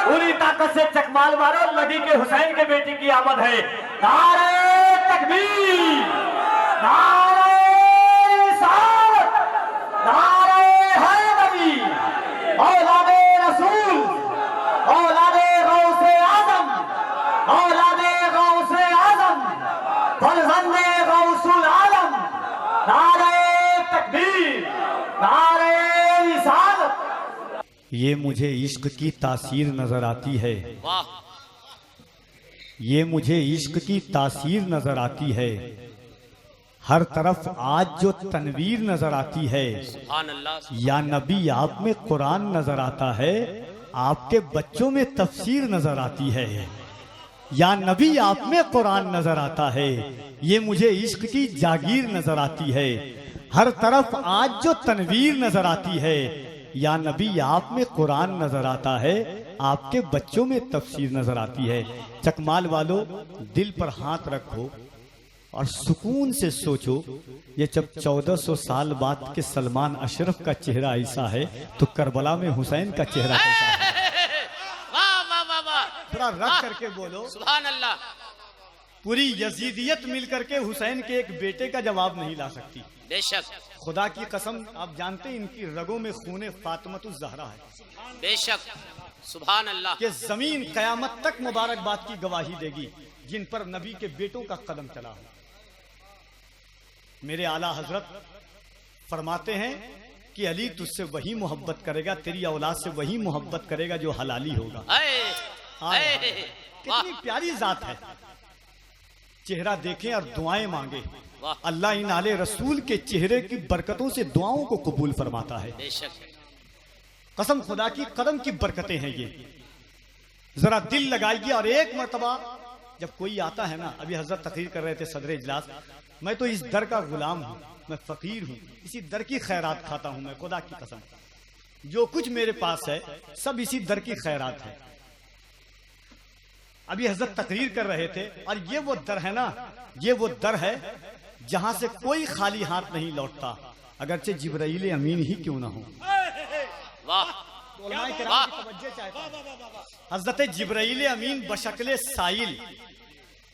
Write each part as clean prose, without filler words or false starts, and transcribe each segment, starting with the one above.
पूरी ताकत से चकमाल मारो, लड़ी के हुसैन के बेटे की आमद है। नारे तकबीर, नारे रिसालत, नारे हैदरी, औलादे रसूल, औलादे गौसे आजम, औलादे गौसे आजम, फरजंदे गौसुल आलम। नारे तकबीर, नारे रिसालत। ये मुझे इश्क की तासीर नजर आती है, ये मुझे इश्क की तासीर नजर आती है। हर तरफ आज जो तनवीर नजर आती है, या नबी आप में कुरान नजर आता है, आपके बच्चों में तफसीर नजर आती है। या नबी आप में कुरान नजर आता है, ये मुझे इश्क की जागीर नजर आती है। हर तरफ आज जो तनवीर नजर आती है, या नबी आप में कुरान नजर आता है, आपके बच्चों में तफसीर नजर आती है। चकमाल वालों, दिल पर हाथ रखो और सुकून से सोचो, ये जब 1400 साल बाद के सलमान अशरफ का चेहरा ऐसा है, तो करबला में हुसैन का चेहरा कैसा है? वाह वाह वाह वाह, थोड़ा रख करके बोलो। सुभान अल्लाह। पूरी यजीदियत मिलकर के हुसैन के एक बेटे का जवाब नहीं ला सकती। बेशक, खुदा की कसम, आप जानते हैं इनकी रगों में खूने फातिमतुज़ ज़हरा है। बेशक, सुभान अल्लाह। कि जमीन कयामत तक मुबारकबाद की गवाही देगी जिन पर नबी के बेटों का कदम चला हो। मेरे आला हजरत फरमाते हैं कि अली तुझसे वही मोहब्बत करेगा, तेरी औलाद से वही मोहब्बत करेगा जो हलाली होगा। कितनी प्यारी जात है। चेहरा देखें और दुआएं मांगे। अल्लाह इन आले रसूल के चेहरे की बरकतों से दुआओं को कबूल फरमाता है। बेशक, कसम खुदा की, कदम की बरकतें हैं ये। जरा दिल लगाइए। और एक मर्तबा जब कोई आता है ना, अभी हजरत तकरीर कर रहे थे सदर इजलास, मैं तो इस दर का गुलाम हूं, मैं फकीर हूं, इसी दर की खैरात खाता हूं मैं। खुदा की कसम, जो कुछ मेरे पास है सब इसी दर की खैरात है। अभी हजरत तकरीर कर रहे थे, और ये वो दर है ना, ये वो दर है जहां से कोई खाली हाथ नहीं लौटता, अगरचे जिब्राइल अमीन ही क्यों ना हो। हजरत जिब्राइल अमीन बशक्ल साइल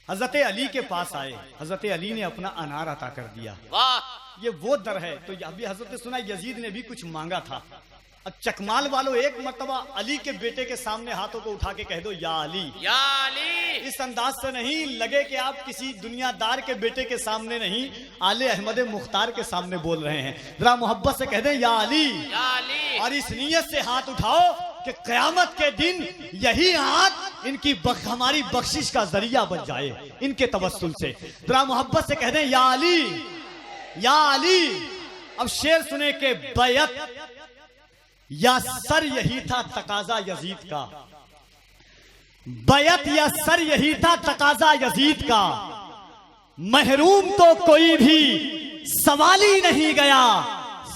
हजरत अली के पास आए, हजरत अली ने अपना अनार अता कर दिया। ये वो दर है। तो अभी हजरत ने सुना यजीद ने भी कुछ मांगा था। अब चकमाल वालों, एक मर्तबा अली के बेटे के सामने हाथों को उठा के कह दो, या अली। या अली। इस अंदाज से नहीं लगे कि आप किसी दुनियादार के बेटे के सामने नहीं, आले अहमद मुख्तार के सामने बोल रहे हैं। जरा मोहब्बत से कह दें, या अली। या अली। और इस नीयत से हाथ उठाओ कि क़यामत के दिन यही हाथ इनकी हमारी बख्शिश का जरिया बन जाए, इनके तवस्सुल से। जरा मोहब्बत से कह दें, या अली, या अली। अब शेर सुने के बैत या सर यही था तकाजा यजीद का, बैत या सर यही था तकाजा यजीद का। महरूम तो कोई भी सवाल ही नहीं गया,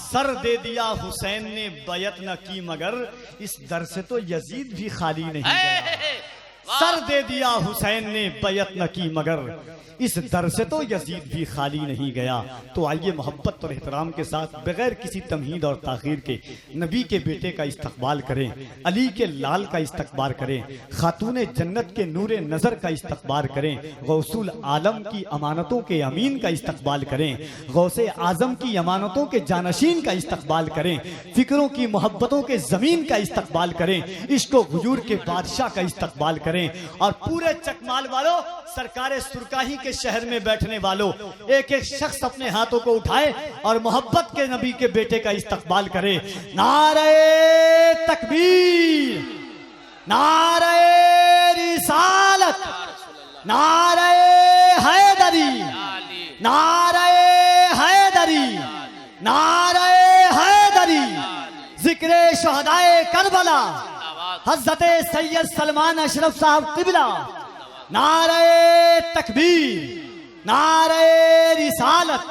सर दे दिया हुसैन ने बैत न की, मगर इस दर से तो यजीद भी खाली नहीं गया। सर दे दिया हुसैन ने बैत न की, मगर इस दर से तो यजीद भी खाली नहीं गया। तो आइए मोहब्बत और एहतराम के साथ बगैर किसी तमहीद और ताखीर के नबी के बेटे का इस्तकबाल करें, अली के लाल का इस्तकबाल करें, खातून जन्नत के नूरे नज़र का इस्तकबाल करें, गौसुल आलम की अमानतों के अमीन का इस्तकबाल करें, गौसे आजम की अमानतों के जानशीन का इस्तकबाल करें, फिक्रों की मोहब्बतों के ज़मीन का इस्तकबाल करें, इश्को हुजूर के बादशाह का इस्तकबाल करें। और पूरे चकमाल वालों, सरकारे सुरकाही के शहर में बैठने वालों, एक एक शख्स अपने हाथों को उठाए और मोहब्बत के नबी के बेटे का इस्तकबाल करे। नारे तकबीर, नारे रिसालत, नारे हैदरी, नारे हैदरी, नारे हैदरी। जिक्रे शहदाए करबला हजरत सैयद सलमान अशरफ साहब किबला। नारे तकबीर, नारे रिसालत।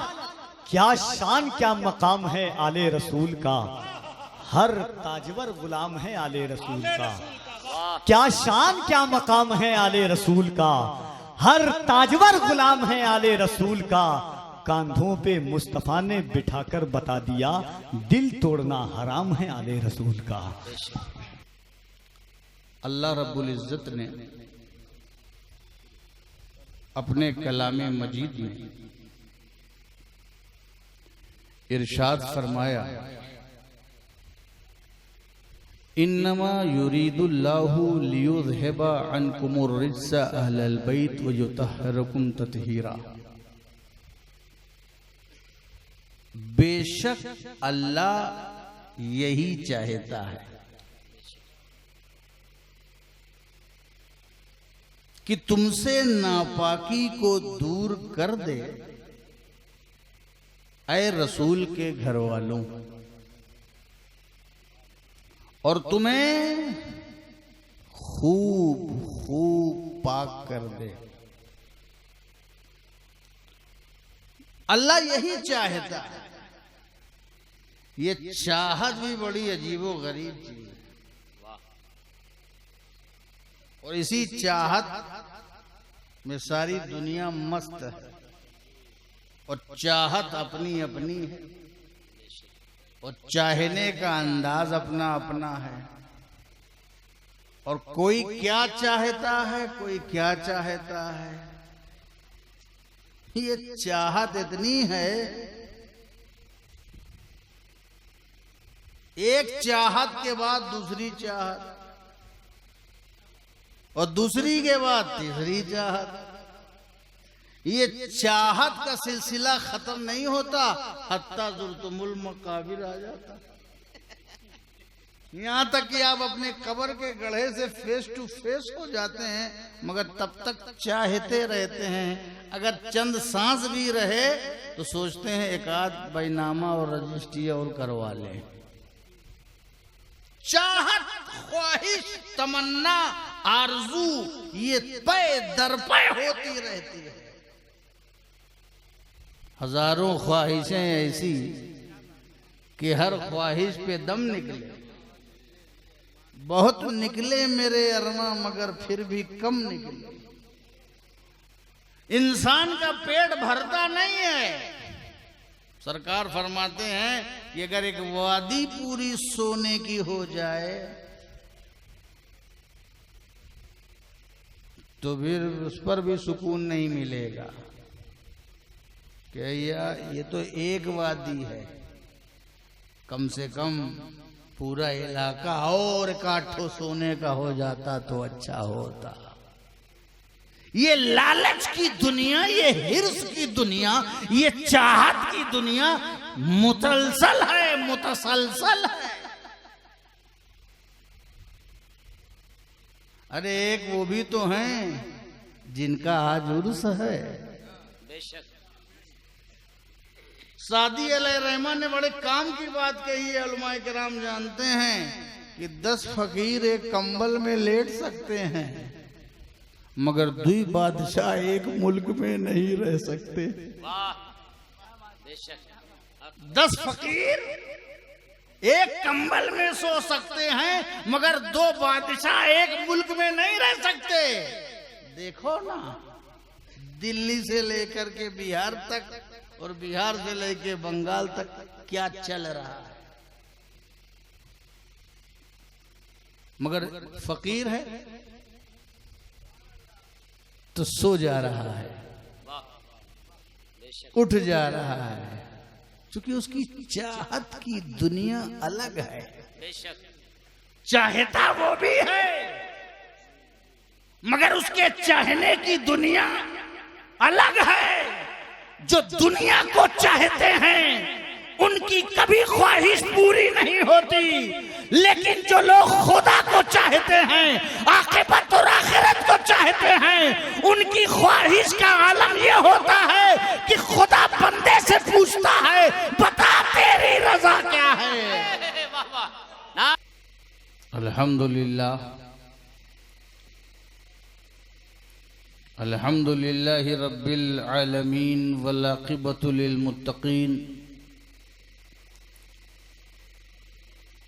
क्या शान क्या मकाम है आले रसूल का, हर ताजवर गुलाम है आले रसूल का। क्या शान क्या मकाम है आले रसूल का, हर ताजवर गुलाम है आले रसूल का। कांधों पे मुस्तफा ने बिठाकर बता दिया, दिल तोड़ना हराम है आले रसूल का। अल्लाह रब्बुल इज्जत ने अपने कलामे मजीद में इरशाद फरमाया, इन्नमा युरीदुल्लाहु लियुज़हिबा अन्कुमुर रिज्सा अहलल बैत व युतहहिरकुम तत्हीरा। बेशक अल्लाह यही चाहता है कि तुमसे नापाकी को दूर कर दे, ऐ रसूल के घर वालों, और तुम्हें खूब खूब पाक कर दे। अल्लाह यही चाहता है। ये चाहत भी बड़ी अजीबो गरीब चीज है, और इसी चाहत में सारी दुनिया मस्त है, और चाहत अपनी अपनी है, और चाहने का अंदाज अपना अपना है। और कोई क्या चाहता है, कोई क्या चाहता है। ये चाहत इतनी है, एक चाहत के बाद दूसरी चाहत, और दूसरी के बाद तीसरी चाहत। ये चाहत का सिलसिला खत्म नहीं होता, हत्ता जुर्तुमुल मकाबिर आ जाता। यहां तक कि आप अपने कब्र के गड्ढे से फेस टू फेस हो जाते हैं, मगर तब तक चाहते रहते हैं। अगर चंद सांस भी रहे तो सोचते हैं एक आध बैनामा और रजिस्ट्री और करवा लें। चाहत, ख्वाहिश, तमन्ना, आरजू ये पे दर पे होती रहती है। हजारों ख्वाहिशें ऐसी कि हर ख्वाहिश पे दम निकले। बहुत निकले मेरे अरमा मगर फिर भी कम निकले। इंसान का पेट भरता नहीं है। सरकार फरमाते हैं कि अगर एक वादी पूरी सोने की हो जाए तो फिर उस पर भी सुकून नहीं मिलेगा। क्या ये तो एक वादी है, कम से कम पूरा इलाका और काठों सोने का हो जाता तो अच्छा होता। ये लालच की दुनिया, ये हिर्स की दुनिया, ये चाहत की दुनिया मुतलसल है, मुतसलसल है। अरे एक वो भी तो हैं जिनका आज उर्स है। बेशक सादी अलैहिर्रहमान ने बड़े काम की बात कही है। उलमाए किराम जानते हैं कि 10 फकीर एक कंबल में लेट सकते हैं, मगर 2 बादशाह एक मुल्क में नहीं रह सकते। वाह, बेशक 10 फकीर एक कंबल में सो सकते हैं, मगर 2 बादशाह एक मुल्क में नहीं रह सकते। देखो ना, दिल्ली से लेकर के बिहार तक और बिहार से लेकर बंगाल तक क्या चल रहा है। मगर फकीर है तो सो जा रहा है, वाह, बेशक उठ जा रहा है, क्योंकि उसकी चाहत की दुनिया अलग है। बेशक चाहता वो भी है, मगर उसके चाहने की दुनिया अलग है। जो दुनिया को चाहते हैं उनकी कभी ख्वाहिश पूरी नहीं होती, लेकिन जो लोग खुदा को चाहते हैं, आखिरत और आखिरत को चाहते हैं, उनकी ख्वाहिश का आलम यह होता है कि खुदा बंदे से पूछता है, बता तेरी रजा क्या है। वाह वाह ना। अल्हम्दुलिल्लाह, अल्हम्दुलिल्लाहि रब्बिल आलमीन वल आक़िबतु लिल मुत्तक़ीन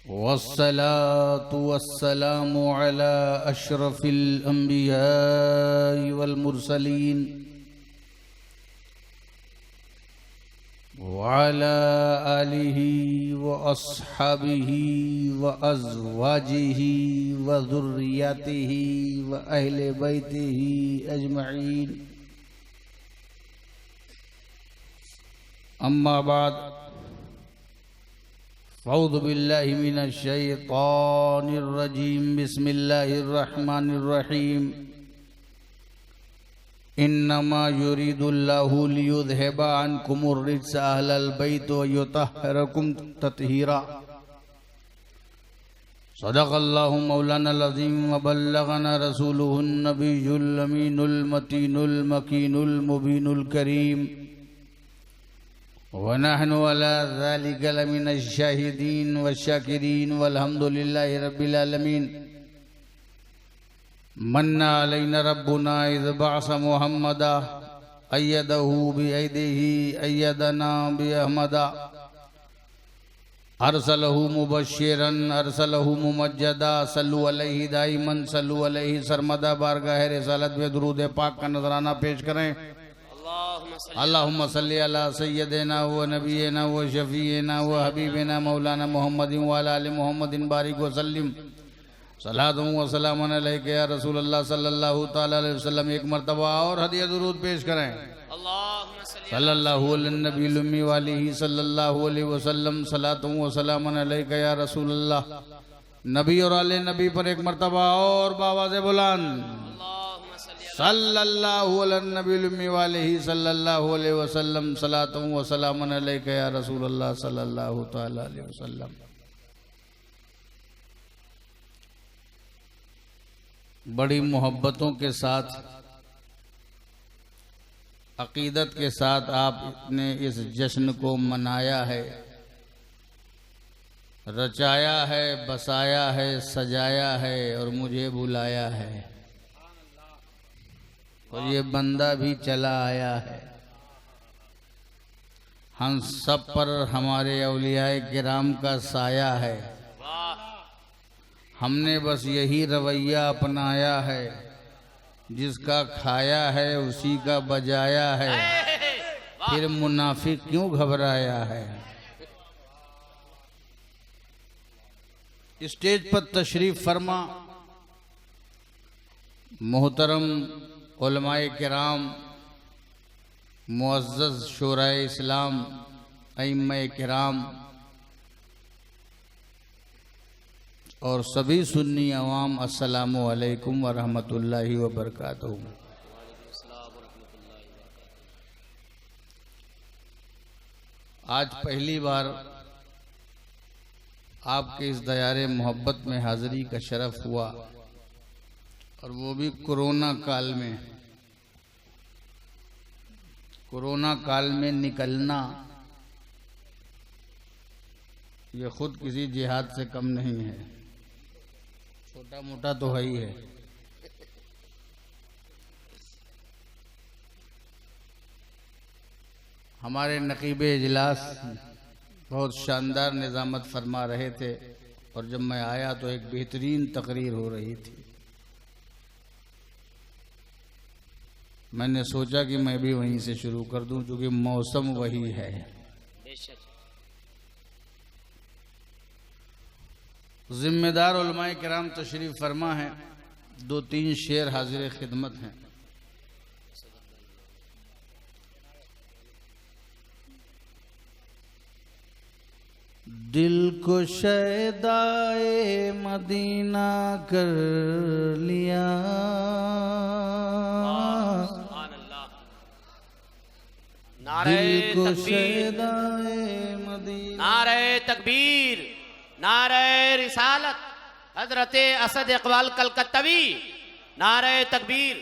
वस्सलातु वस्सलामु अला अशरफिल अंबिया वल मुरसलीन वाला आलिही व अस्हाबिही व अज़वाजिही व ज़ुर्रियतिही व अहले बैतिही अजमईन। अम्मा बाद फ़अऊज़ु बिल्लाहि मिनश शैतानिर रजीम। बिस्मिल्लाहिर रहमानिर रहीम। इन्नमा युरीदुल्लाहु लियुज़हिबा अन्कुमुर रिज्स अहलल बैत व युतह्हिरकुम तत्हीरा। सदक़ल्लाहु मौलानाल अज़ीम व बल्लगना रसूलुहुन नबियुल अमीनुल मतीनुल मकीनुल मुबीनुल करीम। व नहनु अला ज़ालिका लमिनश शाहिदीन व शाकिरीन वल्हम्दुलिल्लाहि रब्बिल आलमीन। मन्ना अलैना रब्बुना इज़ बअस मुहम्मदा अय्यदहु बिअयदिही अय्यदना बिअहमदा। अरसलहु मुबश्शिरन अरसलहु मुमज्जदा। सल्लु अलैहि दाइमन सल्लु अलैहि सरमदा। बारगाह रिसालत में दुरूद पाक का नजराना पेश करें। अल्लाहुम्मा सल्ली अला सय्यदिना व नबीना व शफीना व हबीबिना मौलाना मुहम्मदिन व अला आलि मुहम्मदिन बारिक व सल्लिम। सलातु व सलामुन अलैका या रसूल अल्लाह सल्लल्लाहु तआला अलैहि वसल्लम। एक मर्तबा और हदिया दुरूद पेश करें। सल्लल्लाहु अलैहि नबील उम्मी व आलिही सल्लल्लाहु अलैहि वसल्लम। सलातु व सलामुन अलैका या रसूल अल्लाह। नबी और आले नबी पर एक मर्तबा और बावाज़े बुलंद सल्लल्लाहु अलैहि नबील उम्मी व आलिही सल्लल्लाहु अलैहि वसल्लम। सलातु व सलामुन अलैका या रसूल अल्लाह सल्लल्लाहु तआला अलैहि वसल्लम। बड़ी मोहब्बतों के साथ अकीदत के साथ आपने इस जश्न को मनाया है, रचाया है, बसाया है, सजाया है और मुझे बुलाया है और ये बंदा भी चला आया है। हम सब पर हमारे औलियाए किराम का साया है। हमने बस यही रवैया अपनाया है, जिसका खाया है उसी का बजाया है, फिर मुनाफिक क्यों घबराया है। स्टेज पर तशरीफ फरमा मोहतरम उलमाए किराम, मुअज़्ज़ज़ शूराए इस्लाम, अइम्माए किराम और सभी सुन्नी अवाम, अस्सलामु अलैकुम व रहमतुल्लाहि व बरकातुहू। आज पहली बार आपके इस दयारे मोहब्बत में हाज़िरी का शरफ हुआ और वो भी कोरोना काल में। कोरोना काल में निकलना ये खुद किसी जिहाद से कम नहीं है, छोटा मोटा तो है ही है। हमारे नकीब इजलास बहुत शानदार निज़ामत फरमा रहे थे और जब मैं आया तो एक बेहतरीन तकरीर हो रही थी। मैंने सोचा कि मैं भी वहीं से शुरू कर दूं क्योंकि मौसम वही है। जिम्मेदार उलमाए किराम तशरीफ फरमा है, 2-3 शेर हाजिर खिदमत हैं। दिल को शैदाए मदीना कर लिया, दिल को शैदाए मदीना। नारे तकबीर, नारे रिसालत, हजरत असद इकबाल कलकत्तवी, नारे तकबीर।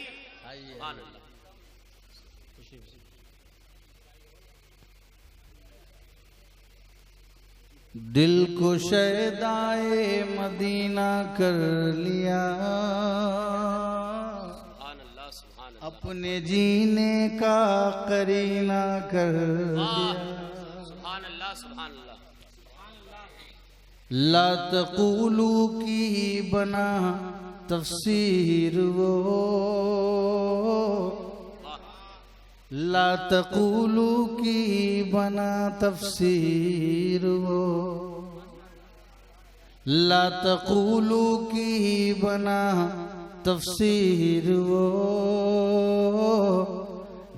दिल को शैदाए मदीना कर लिया, अपने जीने का करीना कर दिया। ला तक़ूलू की बना तफसीर वो, ला तक़ूलू की बना तफसीर वो, ला तक़ूलू की बना तफसीर वो,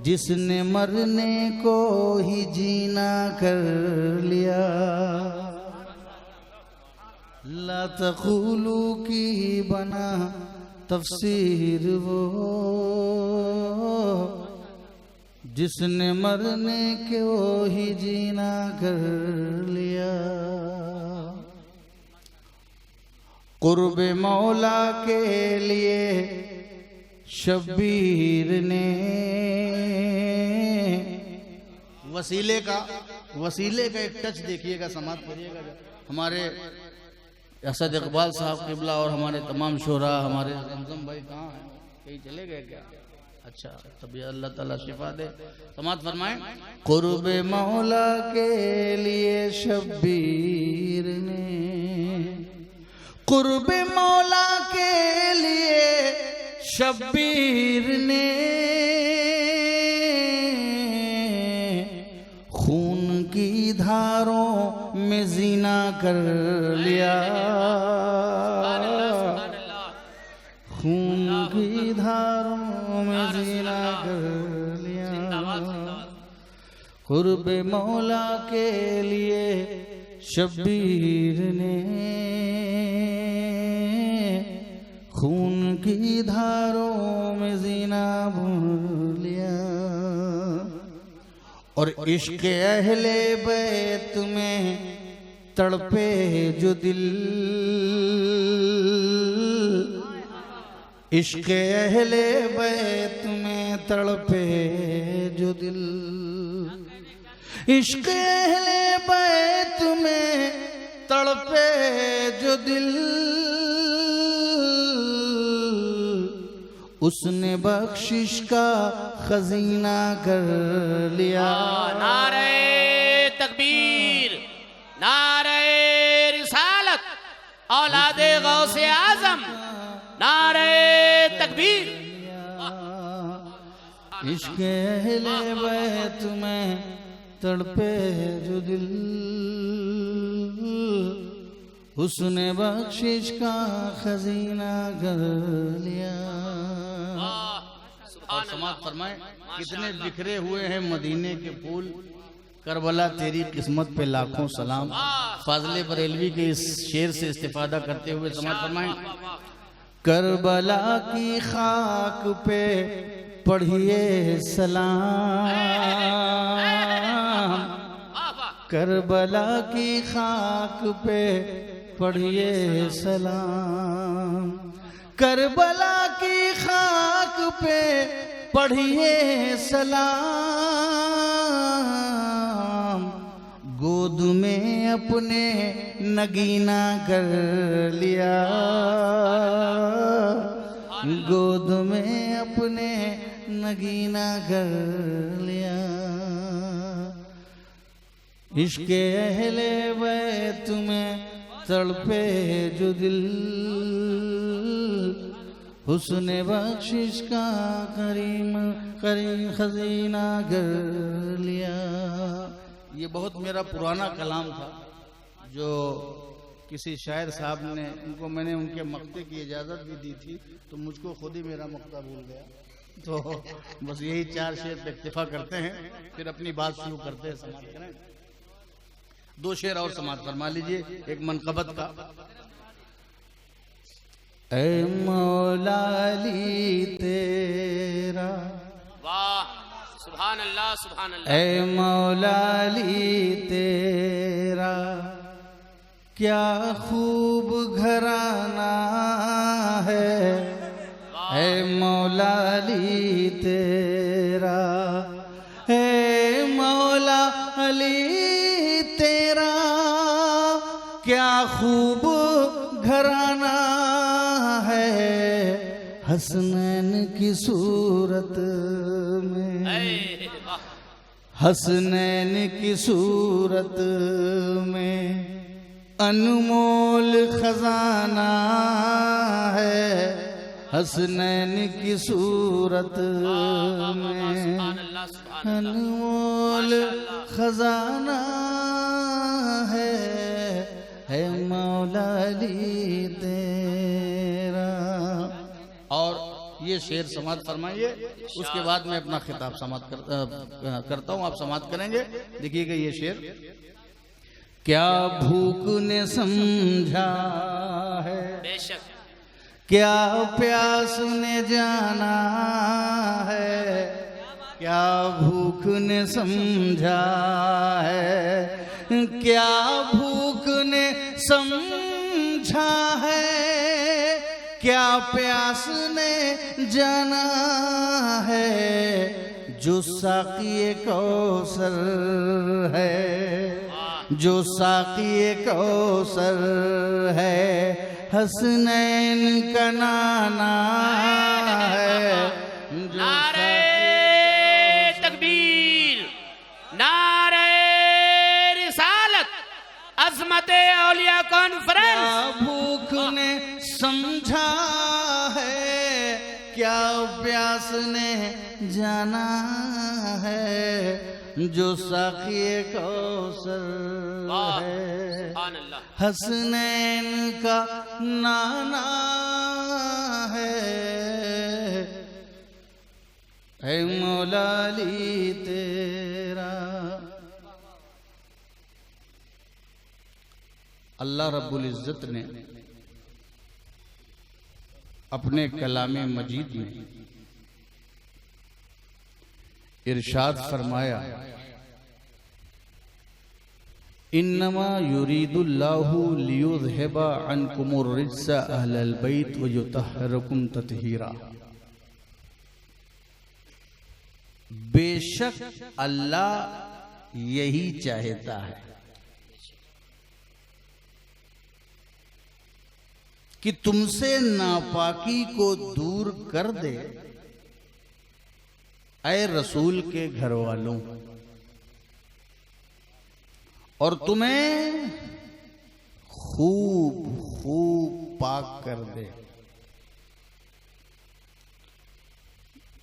जिसने मरने को ही जीना कर लिया। ला तक़ूलू की बना तफसीर वो, जिसने मरने को ही जीना कर लिया। कुर्ब मौला के लिए शब्बीर ने, वसीले का एक टच देखिएगा, समाप्त करिएगा। हमारे असद इकबाल साहब किबला और हमारे तमाम शोरा, हमारे जमजम भाई कहाँ हैं? कहीं चले गए क्या? अच्छा, तभी अल्लाह ताला शिफा दे। समाप्त फरमाएं। कुर्ब मौला के लिए शब्बीर ने, कुर्ब मौला के लिए शब्बीर ने, खून की धारों में जीना कर लिया। खून की धारों में जीना कर लिया। कुर्ब मौला के लिए शब्बीर ने, खून की धारों में जीना भूल लिया। और इश्क अहले बैत में तड़पे जो दिल, इश्क अहले बैत में तड़पे जो दिल, इश्क अहले बैत में तड़पे जो दिल, उसने बख्शिश का खजीना कर लिया। नारे तकबीर, नारे रिसालत, औलादे गौसे आजम, नारे तकबीर। इश्क अहले बैत में तड़पे जो दिल, उसने बख्शिश का खजीना कर लिया। और समाप्त फरमाए। कितने बिखरे हुए हैं मदीने के फूल, करबला तेरी किस्मत पे लाखों सलाम। फाजले बरेलवी के इस शेर से इस्तिफादा करते हुए समाप्त फरमाए। करबला की खाक पे पढ़िए सलाम, करबला की खाक पे पढ़िए सलाम, करबला की खाक पे पढ़िए सलाम। गोद में अपने नगीना कर लिया, गोद में अपने नगीना कर लिया। इश्क अहले बैत में तड़पे जो दिल, हुस्ने बख्शिश का करीम खजीना कर लिया। ये बहुत मेरा पुराना कलाम था जो किसी शायर साहब ने, उनको मैंने उनके मक्ते की इजाज़त भी दी थी, तो मुझको खुद ही मेरा मक्ता भूल गया। तो बस यही 4 शेर पे इक्तिफा करते हैं, फिर अपनी बात शुरू करते हैं। समाप्त करें। 2 शेर और समाप्त फरमा लीजिए। एक मनकबत का। ऐ मौला अली तेरा, वाह, सुभान अल्लाह, सुभान अल्लाह। ऐ मौला अली तेरा क्या खूब घराना है, ऐ मौला अली तेरा, ऐ मौला अली तेरा क्या खूब घराना है, हसनैन की सूरत में, हसनैन की सूरत में अनमोल खजाना है, हसनैन की सूरत में सुभान अल्लाह सुभान अल्लाह अनमोल खजाना है मौला अली तेरा। और ये शेर समाप्त फरमाइए, उसके बाद मैं अपना खिताब समाप्त करता हूँ, आप समाप्त करेंगे। देखिएगा ये शेर। क्या भूख ने समझा है, बेशक क्या प्यास ने जाना है, क्या भूख ने समझा है, क्या भूख ने समझा है, क्या प्यास ने जाना है, जो साक़ी कौसर है, जो साक़ी कौसर है, हसनैन का नाना है। नारे तकबीर, नारे रिसालत, अज़मत औलिया कॉन्फ्रेंस। क्या भूख ने समझा है, क्या प्यास ने जाना है, जो साक़ी कौसर है, सुभान अल्लाह। हसनैन का नाना है मौला अली तेरा। अल्लाह रब्बुल इज्जत ने अपने कलामे मजीद में इरशाद फरमाया, इन्नमा युरीदुल्लाहु लियुज़हिबा अन्कुमुर रिज्स अहलल बैत व युतहहिरकुम तत्हीरा। बेशक अल्लाह यही चाहता है कि तुमसे नापाकी को दूर कर दे, ऐ रसूल के घर वालों, और तुम्हें खूब खूब पाक कर दे।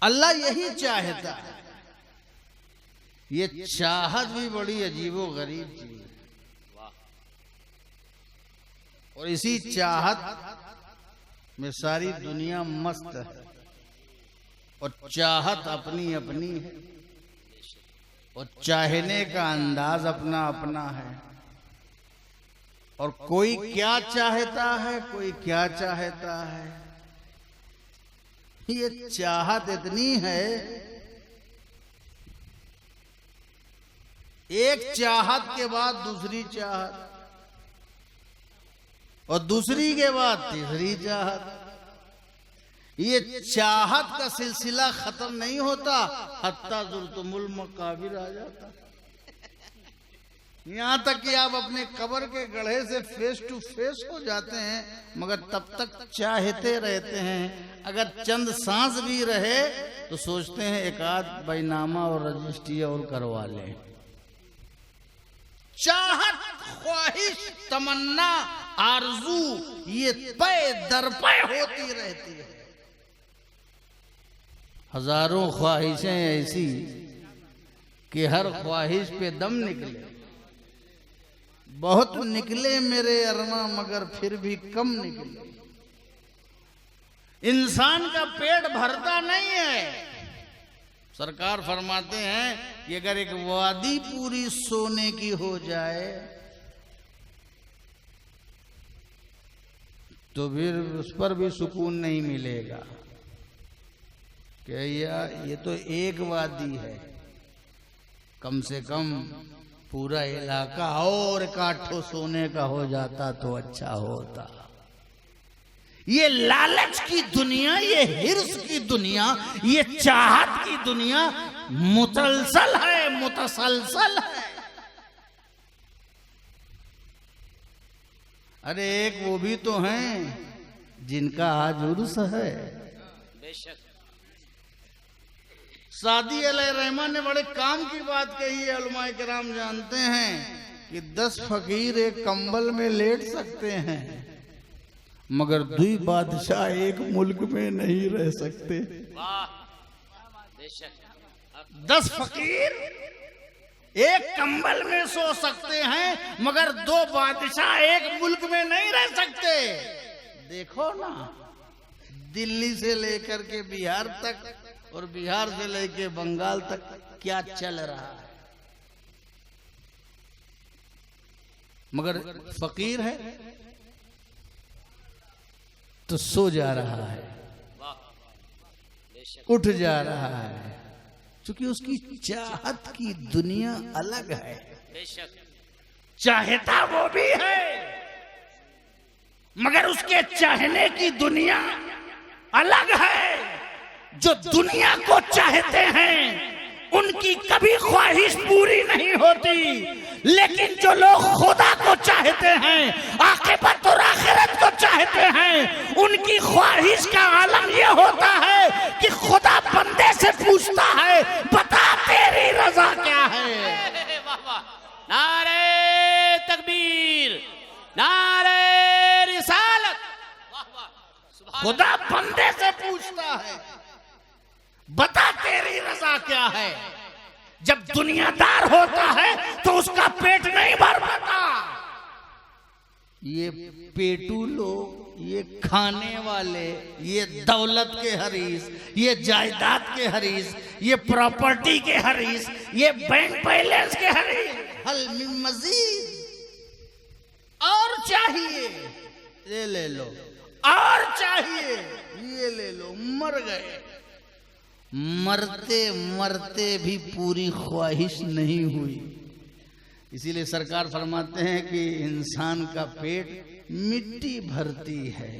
अल्लाह यही चाहता है। ये चाहत भी बड़ी अजीबो गरीब चीज है, और इसी चाहत में सारी दुनिया मस्त है, और चाहत अपनी अपनी है, और चाहने का अंदाज अपना अपना है। और कोई क्या चाहता है, कोई क्या चाहता है। ये चाहत इतनी है, एक चाहत के बाद दूसरी चाहत, और दूसरी के बाद तीसरी चाहत। ये चाहत का सिलसिला खत्म नहीं होता, हत्ता जुर्तुमुल मकाबिर आ जाता। यहाँ तक कि आप अपने कब्र के गड्ढे से फेस टू फेस हो जाते हैं, मगर तब तक चाहते रहते हैं। अगर चंद सांस भी रहे तो सोचते हैं एक आध बैनामा और रजिस्ट्री और करवा लें। चाहत, ख्वाहिश, तमन्ना, आरजू, ये पे दर पे होती रहती है। हजारों ख्वाहिशें ऐसी कि हर ख्वाहिश पे दम निकले। बहुत निकले मेरे अरमा, मगर फिर भी कम निकले। इंसान का पेट भरता नहीं है। सरकार फरमाते हैं कि अगर एक वादी पूरी सोने की हो जाए तो फिर उस पर भी सुकून नहीं मिलेगा। क्या ये तो एक वादी है, कम से कम पूरा इलाका और काठों सोने का हो जाता तो अच्छा होता। ये लालच की दुनिया, ये हिर्स की दुनिया, ये चाहत की दुनिया मुतलसल है, मुतसलसल है। अरे एक वो भी तो हैं जिनका आज उर्स है। बेशक सादी अलैहि रहमान ने बड़े काम की बात कही है। उलमाए किराम जानते हैं कि 10 फकीर एक कंबल में लेट सकते हैं, मगर दुई बादशाह एक मुल्क में नहीं रह सकते। वाह बेशक 10 फकीर एक कंबल में सो सकते हैं मगर 2 बादशाह एक मुल्क में नहीं रह सकते। देखो ना, दिल्ली से लेकर के बिहार तक और बिहार से लेकर बंगाल तक क्या चल रहा है, मगर फकीर है तो सो जा रहा है, वाह बेशक उठ जा रहा है, क्योंकि उसकी चाहत की दुनिया अलग है। बेशक चाहता वो भी है मगर उसके चाहने की दुनिया अलग है। जो दुनिया को चाहते हैं उनकी कभी ख्वाहिश पूरी नहीं होती, लेकिन जो लोग खुदा को चाहते हैं, आखिरत और आखिरत को चाहते हैं, उनकी ख्वाहिश का आलम यह होता है कि खुदा बंदे से पूछता है, बता तेरी रजा क्या है। वाह वाह नारे तकबीर नारे रिसालत वाह वाह सुभान खुदा बंदे से पूछता है, बता तेरी रजा क्या है। जब दुनियादार होता है तो उसका पेट नहीं भर पाता। ये पेटू लोग, ये खाने वाले, ये दौलत के हरीस, ये जायदाद के हरीस, ये प्रॉपर्टी के हरीस, ये बैंक बैलेंस के हरीस, हल में मजीद और चाहिए ये ले लो, और चाहिए। ये ले लो, मर गए। मरते मरते भी पूरी ख्वाहिश नहीं हुई। इसीलिए सरकार फरमाते हैं कि इंसान का पेट मिट्टी भरती है।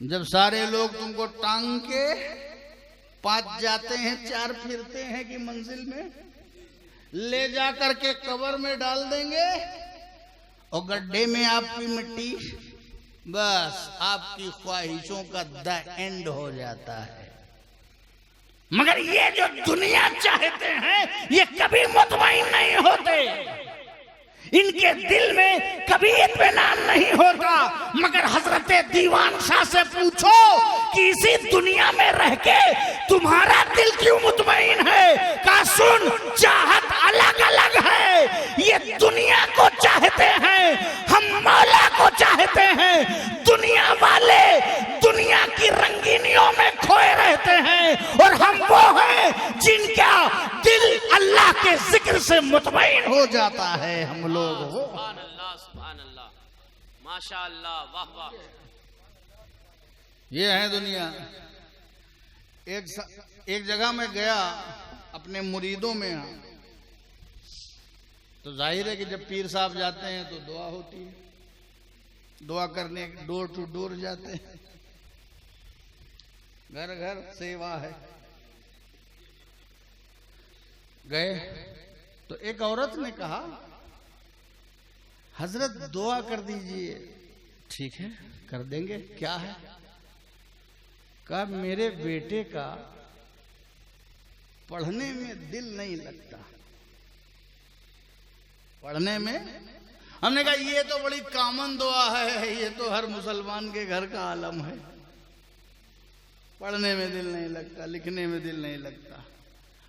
जब सारे लोग तुमको टांग के 5 जाते हैं, 4 फिरते हैं कि मंजिल में ले जा करके कब्र में डाल देंगे और गड्ढे में आपकी मिट्टी, बस आपकी ख्वाहिशों का द एंड हो जाता है। मगर ये जो दुनिया चाहते हैं ये कभी मुतमईन नहीं होते, इनके दिल में कभी इत्मीनान नहीं होता। मगर हजरत दीवान शाह से पूछो कि इसी दुनिया में रह के तुम्हारा दिल क्यों मुतमईन है? कहा सुन, चाहत अलग अलग है। ये दुनिया को चाहते हैं, हम मौला को चाहते हैं। दुनिया वाले दुनिया की रंगीनियों में खोए रहते हैं और हम वो हैं जिनका दिल अल्लाह के जिक्र से मुतमईन हो जाता है। हम लोग हो सुभान अल्लाह माशाअल्लाह वाह वाह। ये है दुनिया। एक जगह में गया अपने मुरीदों में, तो जाहिर है कि जब पीर साहब जाते हैं तो दुआ होती है। दुआ करने डोर टू डोर जाते हैं, घर घर सेवा है। गए तो एक औरत ने कहा, हजरत दुआ कर दीजिए। ठीक है, कर देंगे, क्या है? कहा मेरे बेटे का पढ़ने में दिल नहीं लगता। पढ़ने में? हमने कहा ये तो बड़ी कॉमन दुआ है, ये तो हर मुसलमान के घर का आलम है। पढ़ने में दिल नहीं लगता, लिखने में दिल नहीं लगता।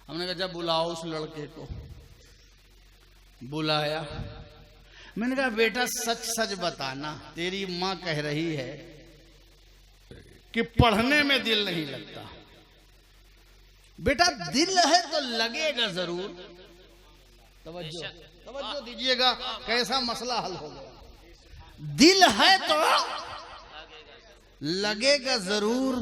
हमने कहा जब बुलाओ उस लड़के को। बुलाया, मैंने कहा बेटा सच सच बताना, तेरी माँ कह रही है कि पढ़ने में दिल नहीं लगता। बेटा दिल है तो लगेगा जरूर। तवज्जो दीजिएगा, कैसा मसला हल हो गया। दिल है तो लगेगा जरूर।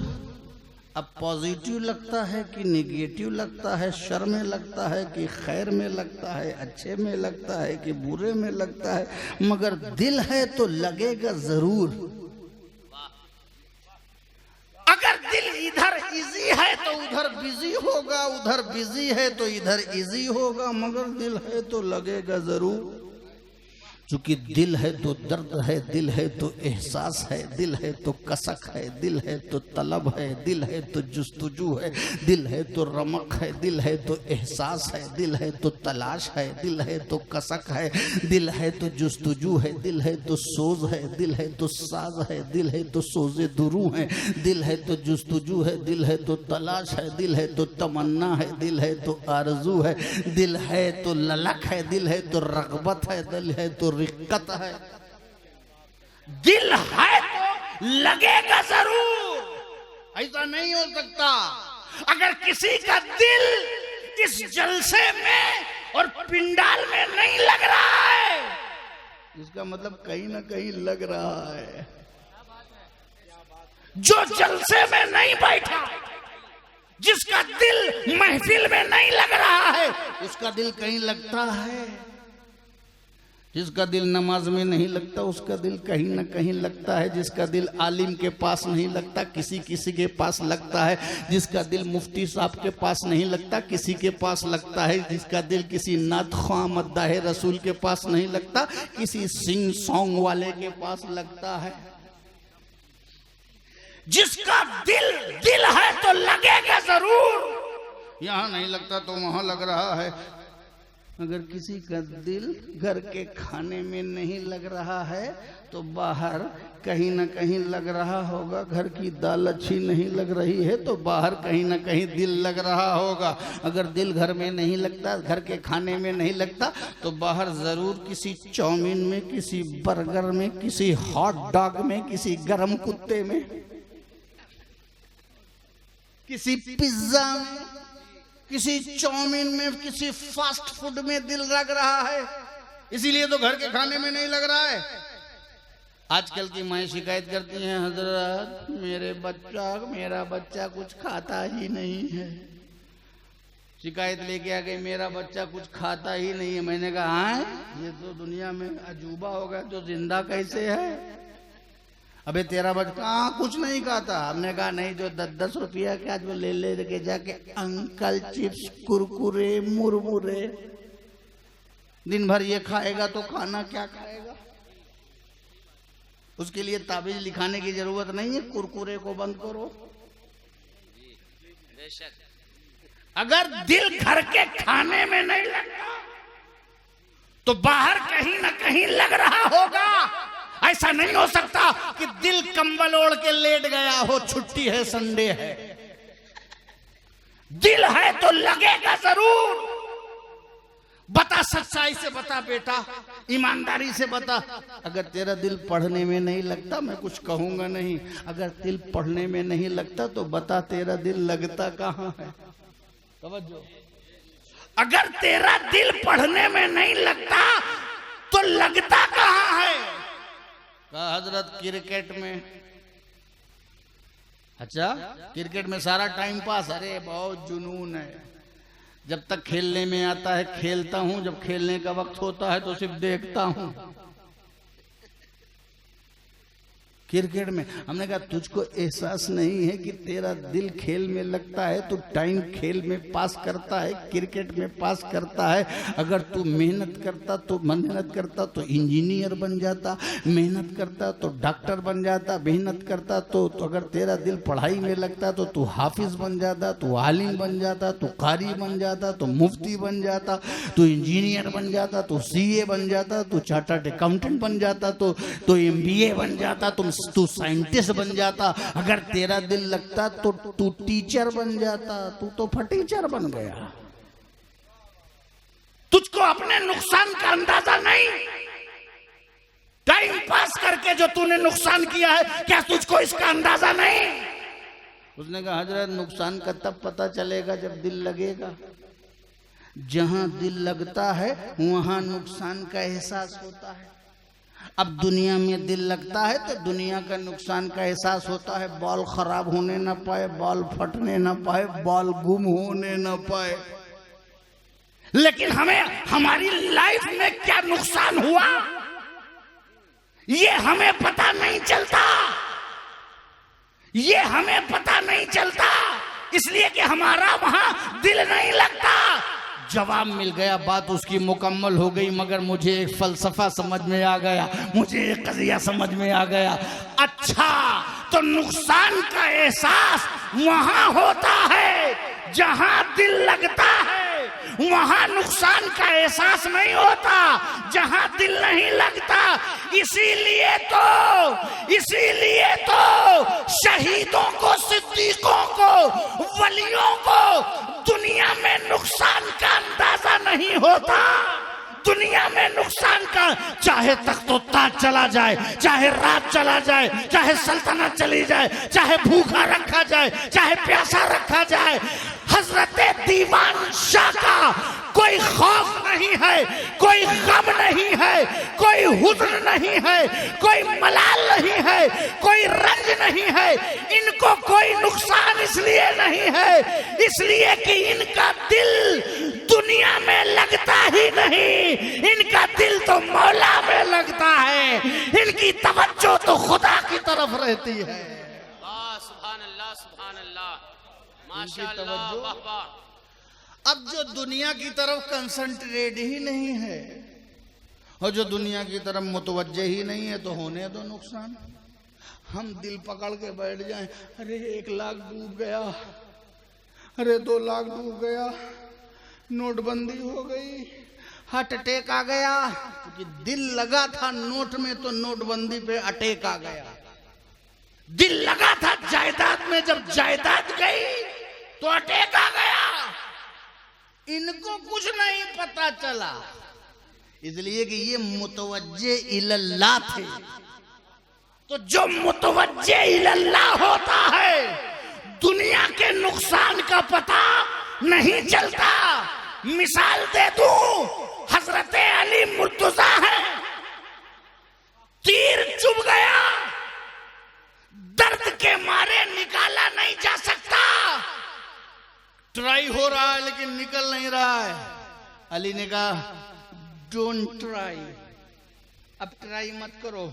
अब पॉजिटिव लगता है कि निगेटिव लगता है, शर में लगता है कि खैर में लगता है, अच्छे में लगता है कि बुरे में लगता है, मगर दिल है तो लगेगा जरूर। अगर दिल इधर इजी है तो उधर बिजी होगा, उधर बिजी है तो इधर इजी होगा, मगर दिल है तो लगेगा जरूर। चूंकि दिल है तो दर्द है, दिल है तो एहसास है, दिल है तो कसक है, दिल है तो तलब है, दिल है तो जुस्तजू है, दिल है तो रमक है, दिल है तो एहसास है, दिल है तो तलाश है, दिल है तो कसक है, दिल है तो जुस्तजू है, दिल है तो सोज है, दिल है तो साज है, दिल है तो सोजे दुरू है, दिल है तो जुस्तजू है, दिल है तो तलाश है, दिल है तो तमन्ना है, दिल है तो आरजू है, दिल है तो ललक है, दिल है तो रगबत है, दिल है तो रिक्कत है। दिल है तो लगेगा जरूर, ऐसा नहीं हो सकता। अगर किसी का दिल इस जलसे में और पिंडाल में नहीं लग रहा है, इसका मतलब कहीं ना कहीं लग रहा है। जो जलसे में नहीं बैठा, जिसका दिल महफिल में नहीं लग रहा है, उसका दिल कहीं लगता है। जिसका दिल नमाज में नहीं लगता, उसका दिल कहीं ना कहीं लगता है। जिसका दिल आलिम के पास नहीं लगता, किसी किसी के पास लगता है। जिसका दिल मुफ्ती साहब के पास नहीं लगता, किसी के पास लगता है। जिसका दिल किसी नात ख्वाह मद्दाह रसूल के पास नहीं लगता, किसी सिंग सॉन्ग वाले के पास लगता है। जिसका दिल है तो लगेगा जरूर। यहाँ नहीं लगता तो वहां लग रहा है। अगर किसी का दिल घर के खाने में नहीं लग रहा है तो बाहर कहीं ना कहीं लग रहा होगा। घर की दाल अच्छी नहीं लग रही है तो बाहर कहीं ना कहीं दिल लग रहा होगा। अगर दिल घर में नहीं लगता, घर के खाने में नहीं लगता, तो बाहर जरूर किसी चाउमीन में, किसी बर्गर में, किसी हॉट डॉग में, किसी गरम कुत्ते में, किसी पिज्जा में, किसी चाउमीन में, किसी फास्ट फूड में दिल लग रहा है। इसीलिए तो घर के खाने में नहीं लग रहा है। आजकल की माएँ शिकायत करती हैं, हजरत मेरा बच्चा कुछ खाता ही नहीं है। शिकायत लेके आ गई, मेरा बच्चा कुछ खाता ही नहीं है। मैंने कहा हाँ, ये तो दुनिया में अजूबा होगा, तो जिंदा कैसे है? अबे तेरा बच्चा कुछ नहीं खाता। हमने कहा नहीं, जो 10-10 रुपया का जो ले के जाके अंकल चिप्स, कुरकुरे, मुरमुरे दिन भर ये खाएगा तो खाना क्या खाएगा? उसके लिए ताबीज लिखाने की जरूरत नहीं है, कुरकुरे को बंद करो। अगर दिल घर के खाने में नहीं लगता तो बाहर कहीं ना कहीं लग रहा होगा। ऐसा नहीं हो सकता कि दिल कंबल ओढ़ के लेट गया हो, छुट्टी है, संडे है। दिल है तो लगेगा जरूर। बता, सच्चाई से बता बेटा, ईमानदारी से बता। अगर तेरा दिल पढ़ने में नहीं लगता, मैं कुछ कहूंगा नहीं। अगर दिल पढ़ने में नहीं लगता तो बता, तेरा दिल लगता कहाँ है? समझो। अगर तेरा दिल पढ़ने में नहीं लगता तो लगता कहाँ है? कहा हजरत क्रिकेट में। अच्छा, क्रिकेट में सारा टाइम पास? अरे बहुत जुनून है। जब तक खेलने में आता है खेलता हूं, जब खेलने का वक्त होता है तो सिर्फ देखता हूं। क्रिकेट में हमने कहा तुझको एहसास नहीं है कि तेरा दिल खेल में लगता है, तो टाइम खेल में पास करता है, क्रिकेट में पास करता है। अगर तू मेहनत करता तो इंजीनियर बन जाता, मेहनत करता तो डॉक्टर बन जाता, मेहनत करता तो अगर तेरा दिल पढ़ाई में लगता तो तू हाफिज बन जाता, तू आलिम बन जाता, तू कारी बन जाता, तू मुफ्ती बन जाता, तू इंजीनियर बन जाता, तू सीए बन जाता, तू चार्टर्ड अकाउंटेंट बन जाता, तो MBA बन जाता, तू साइंटिस्ट बन जाता। अगर तेरा दिल लगता तो तू टीचर बन जाता। तू तो फटीचर बन गया। तुझको अपने नुकसान का अंदाजा नहीं। टाइम पास करके जो तूने नुकसान किया है, क्या तुझको इसका अंदाजा नहीं? उसने कहा हजरत नुकसान का तब पता चलेगा जब दिल लगेगा। जहां दिल लगता है वहां नुकसान का एहसास होता है। अब दुनिया में दिल लगता है तो दुनिया का नुकसान का एहसास होता है। बॉल खराब होने ना पाए, बॉल फटने ना पाए, बॉल गुम होने ना पाए। लेकिन हमें हमारी लाइफ में क्या नुकसान हुआ ये हमें पता नहीं चलता। ये हमें पता नहीं चलता इसलिए कि हमारा वहां दिल नहीं लगता। जवाब मिल गया, बात उसकी मुकम्मल हो गई। मगर मुझे एक फलसफा समझ में आ गया, मुझे एक कज़िया समझ में आ गया। अच्छा, तो नुकसान का एहसास वहां होता है जहां दिल लगता है, वहां नुकसान का एहसास नहीं होता जहां दिल नहीं लगता। इसीलिए तो शहीदों को, सिद्दीकों को, वलियों को दुनिया में नुकसान का अंदाजा नहीं होता। दुनिया में नुकसान का, चाहे तख्तो-ताज चला जाए, चाहे राज चला जाए, चाहे सल्तनत चली जाए, चाहे भूखा रखा जाए, चाहे प्यासा रखा जाए, हजरत दीवान शाह का कोई खौफ नहीं है, कोई गम नहीं है, कोई हुज़्न नहीं है, कोई मलाल नहीं है, कोई रंज नहीं है। इनको कोई नुकसान इसलिए नहीं है, इसलिए कि इनका दिल दुनिया में लगता ही नहीं, इनका दिल तो मौला में लगता है, इनकी तवज्जो तो खुदा की तरफ रहती है। सुभान अल्लाह, सुभान अल्लाह, माशाअल्लाह, वाह वाह। अब जो दुनिया की तरफ कंसंट्रेट ही नहीं है और जो दुनिया की तरफ मुतवज्जे ही नहीं है, तो होने दो नुकसान। हम दिल पकड़ के बैठ जाएं, अरे 1 लाख डूब गया, अरे 2 लाख डूब गया, नोटबंदी हो गई, हार्ट अटैक आ गया, क्योंकि दिल लगा था नोट में तो नोटबंदी पे अटैक आ गया। दिल लगा था जायदाद में, जब जायदाद गई तो अटैक आ गया। इनको कुछ नहीं पता चला, इसलिए कि ये मुतवज्जे इल्लल्लाह थे। तो जो मुतवज्जे इल्लल्लाह होता है, दुनिया के नुकसान का पता नहीं चलता। मिसाल दे दूं, हजरत अली मुर्तजा है, तीर चुभ गया, दर्द के मारे निकाला नहीं जा सकता, ट्राई हो रहा है लेकिन निकल नहीं रहा है। अली ने कहा डोंट ट्राई, अब ट्राई मत करो,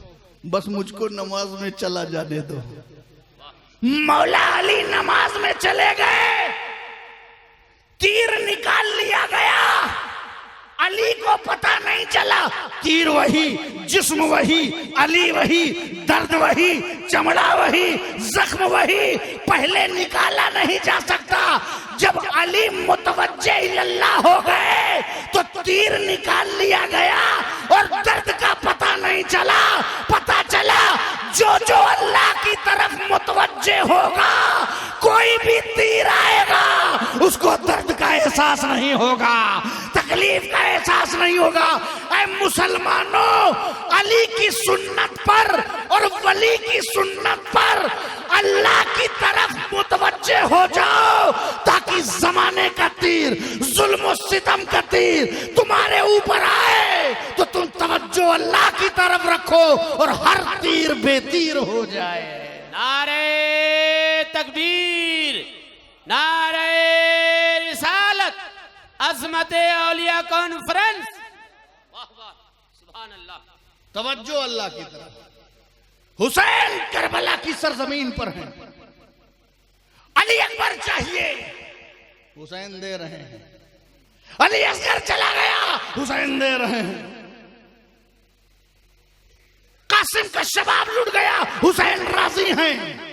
बस मुझको नमाज में चला जाने दो। मौला अली नमाज में चले गए, तीर निकाल लिया गया, अली को पता नहीं चला। तीर वही, जिस्म वही, अली वही, दर्द वही, चमड़ा वही, जख्म वही, पहले निकाला नहीं जा सकता। जब अली मुतवज्जे इल्लल्लाह हो गए तो तीर निकाल लिया गया और दर्द का पता नहीं चला। पता चला जो जो अल्लाह की तरफ मुतवज्जे होगा, कोई भी तीर आएगा उसको दर्द का एहसास नहीं होगा, तकलीफ का एहसास नहीं होगा। ऐ मुसलमानों, अली की सुन्नत पर और वली की सुन्नत पर अल्लाह की तरफ मुतवज्जे हो जाओ, ताकि जमाने का तीर, जुल्म और सितम का तीर तुम्हारे ऊपर आए तो तुम तवज्जो अल्लाह की तरफ रखो और हर तीर बेतीर हो जाए। नारे तकबीर, नारे रिसालत, अज़मत औलिया कॉन्फ्रेंस, वाह वाह, सुभान अल्लाह। तवज्जो अल्लाह की तरफ। हुसैन करबला की सरजमीन पर हैं, अली अकबर चाहिए, हुसैन दे रहे हैं। अली असगर चला गया, हुसैन दे रहे हैं। कासिम का शबाब लुट गया, हुसैन राजी हैं।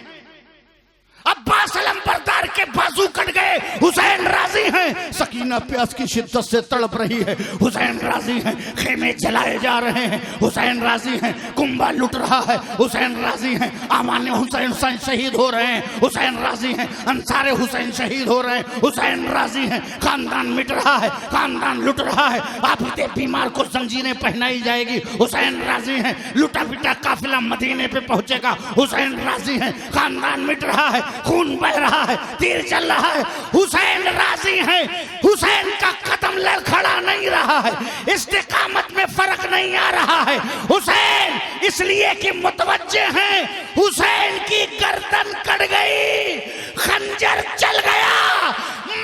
अब्बास अलमबरदार के बाजू कट गए, हुसैन राजी हैं। सकीना प्यास की शिद्दत से तड़प रही है, हुसैन राजी हैं। खेमे जलाए जा रहे हैं, हुसैन राजी हैं। कुंबा लुट रहा है, हुसैन राजी हैं। आमान हुसैन शहीद हो रहे हैं, हुसैन राजी हैं। अंसारे हुसैन शहीद हो रहे हैं, हुसैन राजी हैं। खानदान मिट रहा है, खानदान लुट रहा है। आबिदे बीमार को जंजीरें पहनाई जाएगी, हुसैन राजी हैं। लुटा पिटा काफिला मदीने पे पहुंचेगा, हुसैन राजी हैं। खानदान मिट रहा है, खून बह रहा है, तीर चल रहा है, हुसैन राजी हैं। हुसैन का कदम लड़खड़ा नहीं रहा है, इस्तिकामत में फर्क नहीं आ रहा है। हुसैन इसलिए कि मुतवज्जे हैं। हुसैन की गर्दन कट गई, खंजर चल गया,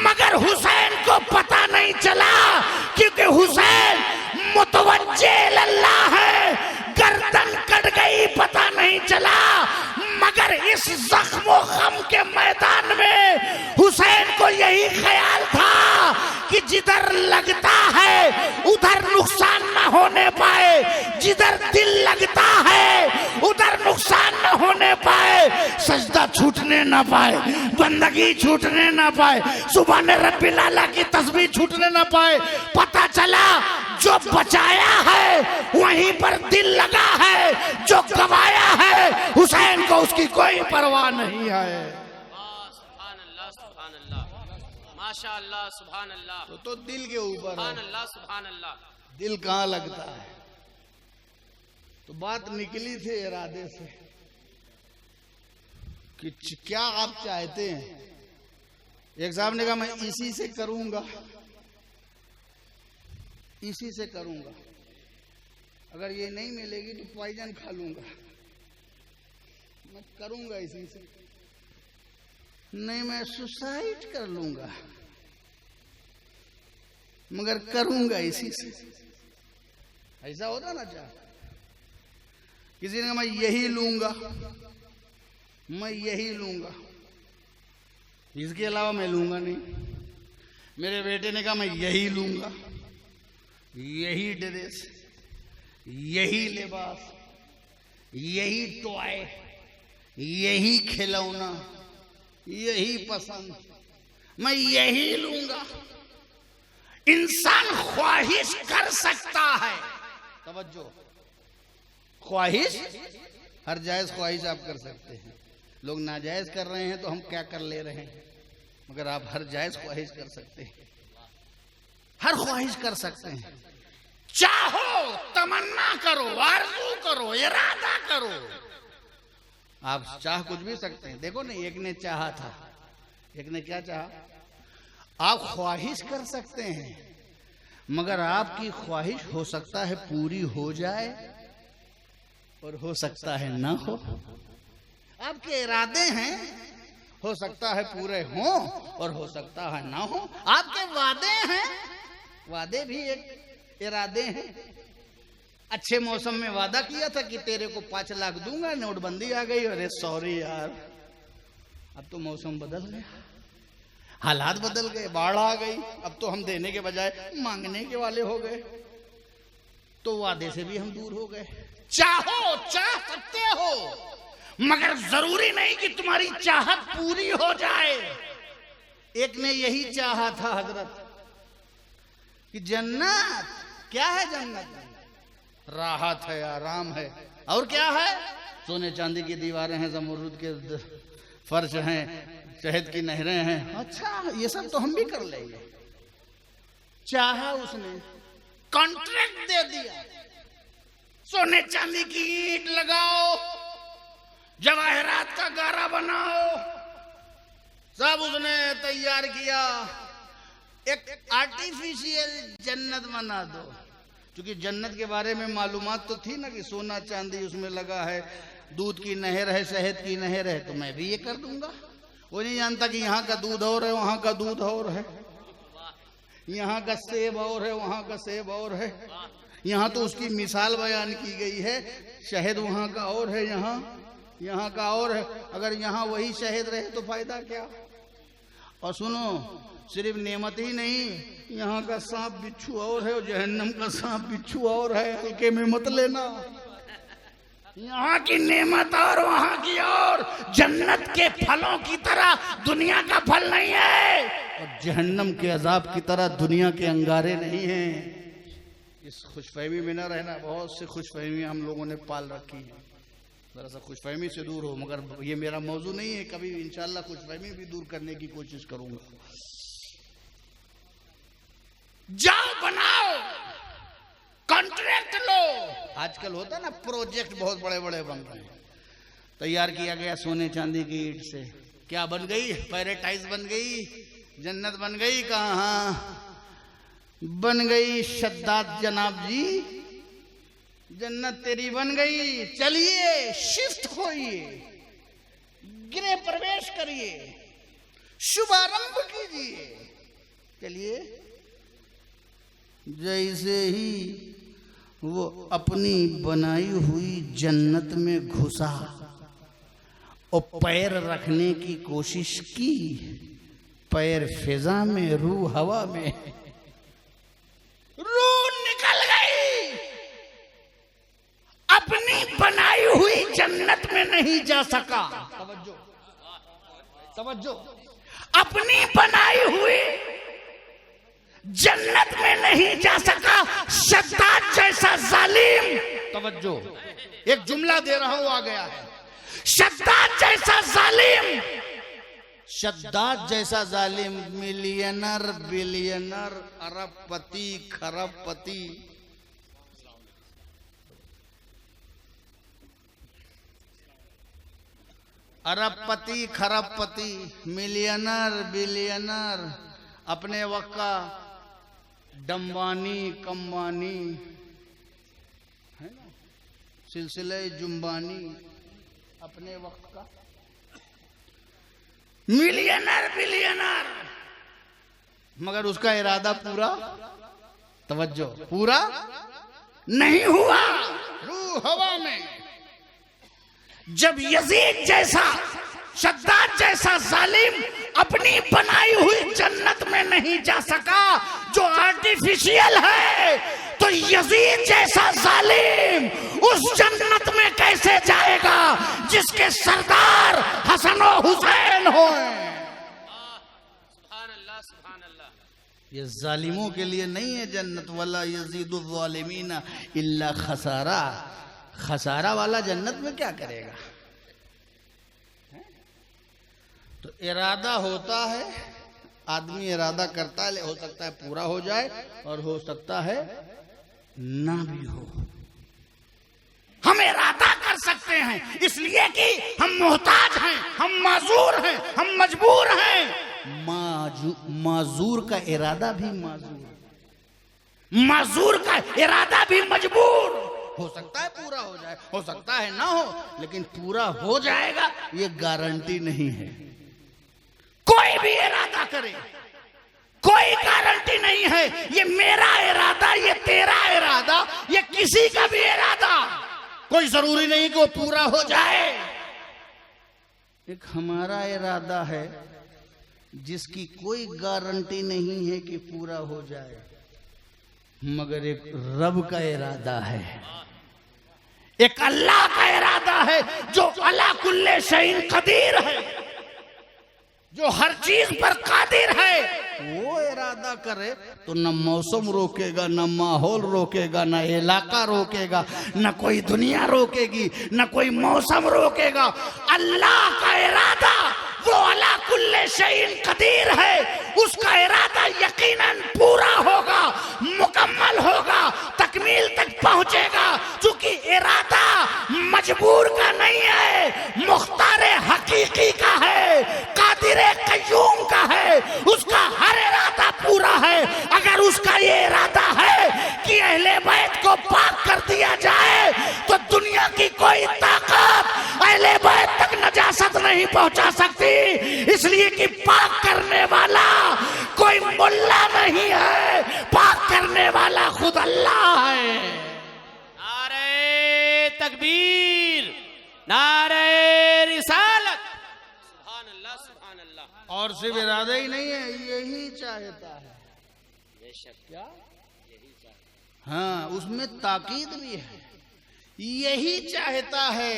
मगर हुसैन को पता नहीं चला, क्योंकि हुसैन मुतवज्जे अल्लाह है। गर्दन कट गई, पता नहीं चला, मगर इस जख्म गम के मैदान में हुसैन को यही ख्याल था कि जिधर लगता है उधर नुकसान न होने पाए, जिधर दिल लगता है उधर नुकसान न होने पाए, सजदा छूटने न पाए, बंदगी छूटने न पाए, सुभान रब्बिल आला की तस्बीह छूटने न पाए। पता चला जो बचाया है वहीं पर दिल लगा है, जो गवाया है हुसैन को उसकी कोई परवाह नहीं है। सुभान अल्लाह, सुभान अल्लाह, माशाअल्लाह, सुभान अल्लाह। तो दिल के ऊपर सुभान अल्लाह, सुभान अल्लाह। दिल कहाँ लगता है। तो बात निकली थी इरादे से कि क्या आप चाहते हैं। एक साहब ने कहा मैं इसी से करूंगा, इसी से करूंगा, अगर ये नहीं मिलेगी तो पॉइजन खा लूंगा, मैं करूंगा इसी से, नहीं मैं सुसाइड कर लूंगा मगर करूंगा इसी से। ऐसा होता ना चाह। किसी ने कहा मैं यही लूंगा, मैं यही लूंगा, इसके अलावा मैं लूंगा नहीं। मेरे बेटे ने कहा मैं यही लूंगा, यही ड्रेस, यही लिबास, यही टॉय, यही खिलौना, यही पसंद, मैं यही लूंगा। इंसान ख्वाहिश कर सकता है, तवज्जो, ख्वाहिश हर जायज ख्वाहिश आप कर सकते हैं। लोग नाजायज कर रहे हैं तो हम क्या कर ले रहे हैं, मगर आप हर जायज ख्वाहिश कर सकते हैं, हर ख्वाहिश कर सकते हैं। चाहो, तमन्ना करो, आरज़ू करो, इरादा करो। आप चाह कुछ भी सकते हैं। देखो ना, एक ने चाहा था, एक ने क्या चाहा। आप ख्वाहिश कर सकते हैं मगर आपकी ख्वाहिश हो सकता है पूरी हो जाए और हो सकता है ना हो। आपके इरादे हैं, हो सकता है पूरे हों और हो सकता है ना हो। आपके वादे हैं, वादे भी एक इरादे हैं। अच्छे मौसम में वादा किया था कि तेरे को 5 लाख दूंगा, नोटबंदी आ गई, अरे सॉरी यार, अब तो मौसम बदल गया, हालात बदल गए, बाढ़ आ गई, अब तो हम देने के बजाय मांगने के वाले हो गए, तो वादे से भी हम दूर हो गए। चाहो, चाह सकते हो, मगर जरूरी नहीं कि तुम्हारी चाहत पूरी हो जाए। एक ने यही चाहा था हजरत कि जन्नत क्या है, जन्नत राहत है, आराम है, और क्या है, सोने चांदी की दीवारें हैं, जमरूद के फर्श हैं, शहद की नहरें हैं। अच्छा, ये सब तो हम भी कर लेंगे। चाहा उसने, कॉन्ट्रैक्ट दे दिया, सोने चांदी की ईंट लगाओ, जवाहरात का गारा बनाओ, सब उसने तैयार किया। एक आर्टिफिशियल जन्नत बना दो, क्योंकि जन्नत के बारे में मालूमात तो थी ना कि सोना चांदी उसमें लगा है, दूध की नहर है, शहद की नहर है, तो मैं भी ये कर दूंगा। वो नहीं जानता कि यहाँ का दूध और है, वहां का दूध और है, यहाँ का सेब और है, वहां का सेब और है। यहाँ तो उसकी मिसाल बयान की गई है, शहद वहां का और है, यहाँ का और है। अगर यहाँ वही शहद रहे तो फायदा क्या। और सुनो, सिर्फ नेमत ही नहीं, यहाँ का सांप बिच्छू और है और जहन्नम का सांप बिच्छू और है, हल्के में मत लेना। यहाँ की नेमत और वहाँ की और, जन्नत के फलों की तरह दुनिया का फल नहीं है, और जहन्नम के अजाब की तरह दुनिया के अंगारे नहीं हैं। इस खुशफहमी में न रहना। बहुत से खुशफहमी हम लोगों ने पाल रखी है, जरा सा खुशफहमी से दूर हो। मगर ये मेरा मौजू नहीं है, कभी इंशाल्लाह खुशफहमी भी दूर करने की कोशिश करूंगा। जाओ, बनाओ, कॉन्ट्रैक्ट लो। आजकल होता है ना, प्रोजेक्ट बहुत बड़े बड़े बन रहे हैं। तैयार किया गया सोने चांदी की ईंट से, क्या बन गई, पैराडाइज बन गई, जन्नत बन गई। कहाँ बन गई शद्दाद जनाब जी, जन्नत तेरी बन गई। चलिए शिफ्ट होइए, गृह प्रवेश करिए, शुभारंभ कीजिए। चलिए, जैसे ही वो अपनी बनाई हुई जन्नत में घुसा और पैर रखने की कोशिश की, पैर फिजा में, रूह हवा में। रूह निकल गई, अपनी बनाई हुई जन्नत में नहीं जा सका। तवज्जो तवज्जो, अपनी बनाई हुई जन्नत में नहीं जा सका। शद्दाद जैसा जालिम, तवज्जो, एक जुमला दे रहा हूं, आ गया है। शद्दाद जैसा जालिम, शद्दाद जैसा जालिम, मिलियनर, बिलियनर, अरबपति, खरबपति, अरबपति, खरबपति, मिलियनर, बिलियनर, अपने वक्त का डम्बानी, कम्बानी है ना, सिलसिले जुम्बानी, अपने वक्त का मिलियनर, बिलियनर, मगर उसका इरादा पूरा, तवज्जो, पूरा नहीं हुआ। रूह हवा में। जब यजीद जैसा, शद्दाद जैसा जालिम अपनी बनाई हुई जन्नत में नहीं जा सका जो आर्टिफिशियल है, तो यजीद जैसा जालिम उस जन्नत में कैसे जाएगा जिसके सरदार हसन और हुसैन हो। सुभान अल्लाह, सुभान अल्लाह। ये जालिमों के लिए नहीं है जन्नत, वाला यजीदुल ज़ालिमीना इल्ला खसारा। खसारा वाला जन्नत में क्या करेगा? तो इरादा होता है, आदमी इरादा करता है, हो सकता है पूरा हो जाए और हो सकता है ना भी हो। हम इरादा कर सकते हैं इसलिए कि हम मोहताज हैं, हम माजूर हैं, हम मजबूर हैं। माजूर का इरादा भी माजूर, माजूर का इरादा भी मजबूर। हो सकता है पूरा हो जाए, हो सकता है ना हो, लेकिन पूरा हो जाएगा ये गारंटी नहीं है। कोई भी इरादा करे, कोई गारंटी नहीं है। ये मेरा इरादा, ये तेरा इरादा, ये किसी का भी इरादा, कोई जरूरी नहीं कि वो पूरा हो जाए। एक हमारा इरादा है जिसकी कोई गारंटी नहीं है कि पूरा हो जाए, मगर एक रब का इरादा है, एक अल्लाह का इरादा है जो अला कुल्ले शैइन कदीर है, जो हर चीज पर कादिर है। वो इरादा करे तो न मौसम रोकेगा, न माहौल रोकेगा, न इलाका रोकेगा, न कोई दुनिया रोकेगी, न कोई मौसम रोकेगा। अल्लाह का इरादा वो अला कुल्ले शैइन कदीर है, उसका इरादा यकीनन पूरा होगा, मुकम्मल होगा, तकमील तक पहुंचेगा। चूंकि इरादा मजबूर का नहीं है, मुख्तारे हकीकी का है, कादिरे कय्यूम का है, उसका हर इरादा पूरा है। अगर उसका ये इरादा है कि अहले बैत को पाक कर दिया जाए तो दुनिया की कोई ताकत अहले बैत तक नजासत नहीं पहुंचा सकती, इसलिए कि पाक करने वाला कोई मुल्ला नहीं है, पाक करने वाला खुद अल्लाह है। नारे तकबीर, नारे रिसालत, सुभान अल्लाह, सुभान अल्लाह। और सिर्फ इरादा ही नहीं है, यही चाहता है। क्या? हाँ, उसमें ताकीद भी है, यही चाहता है।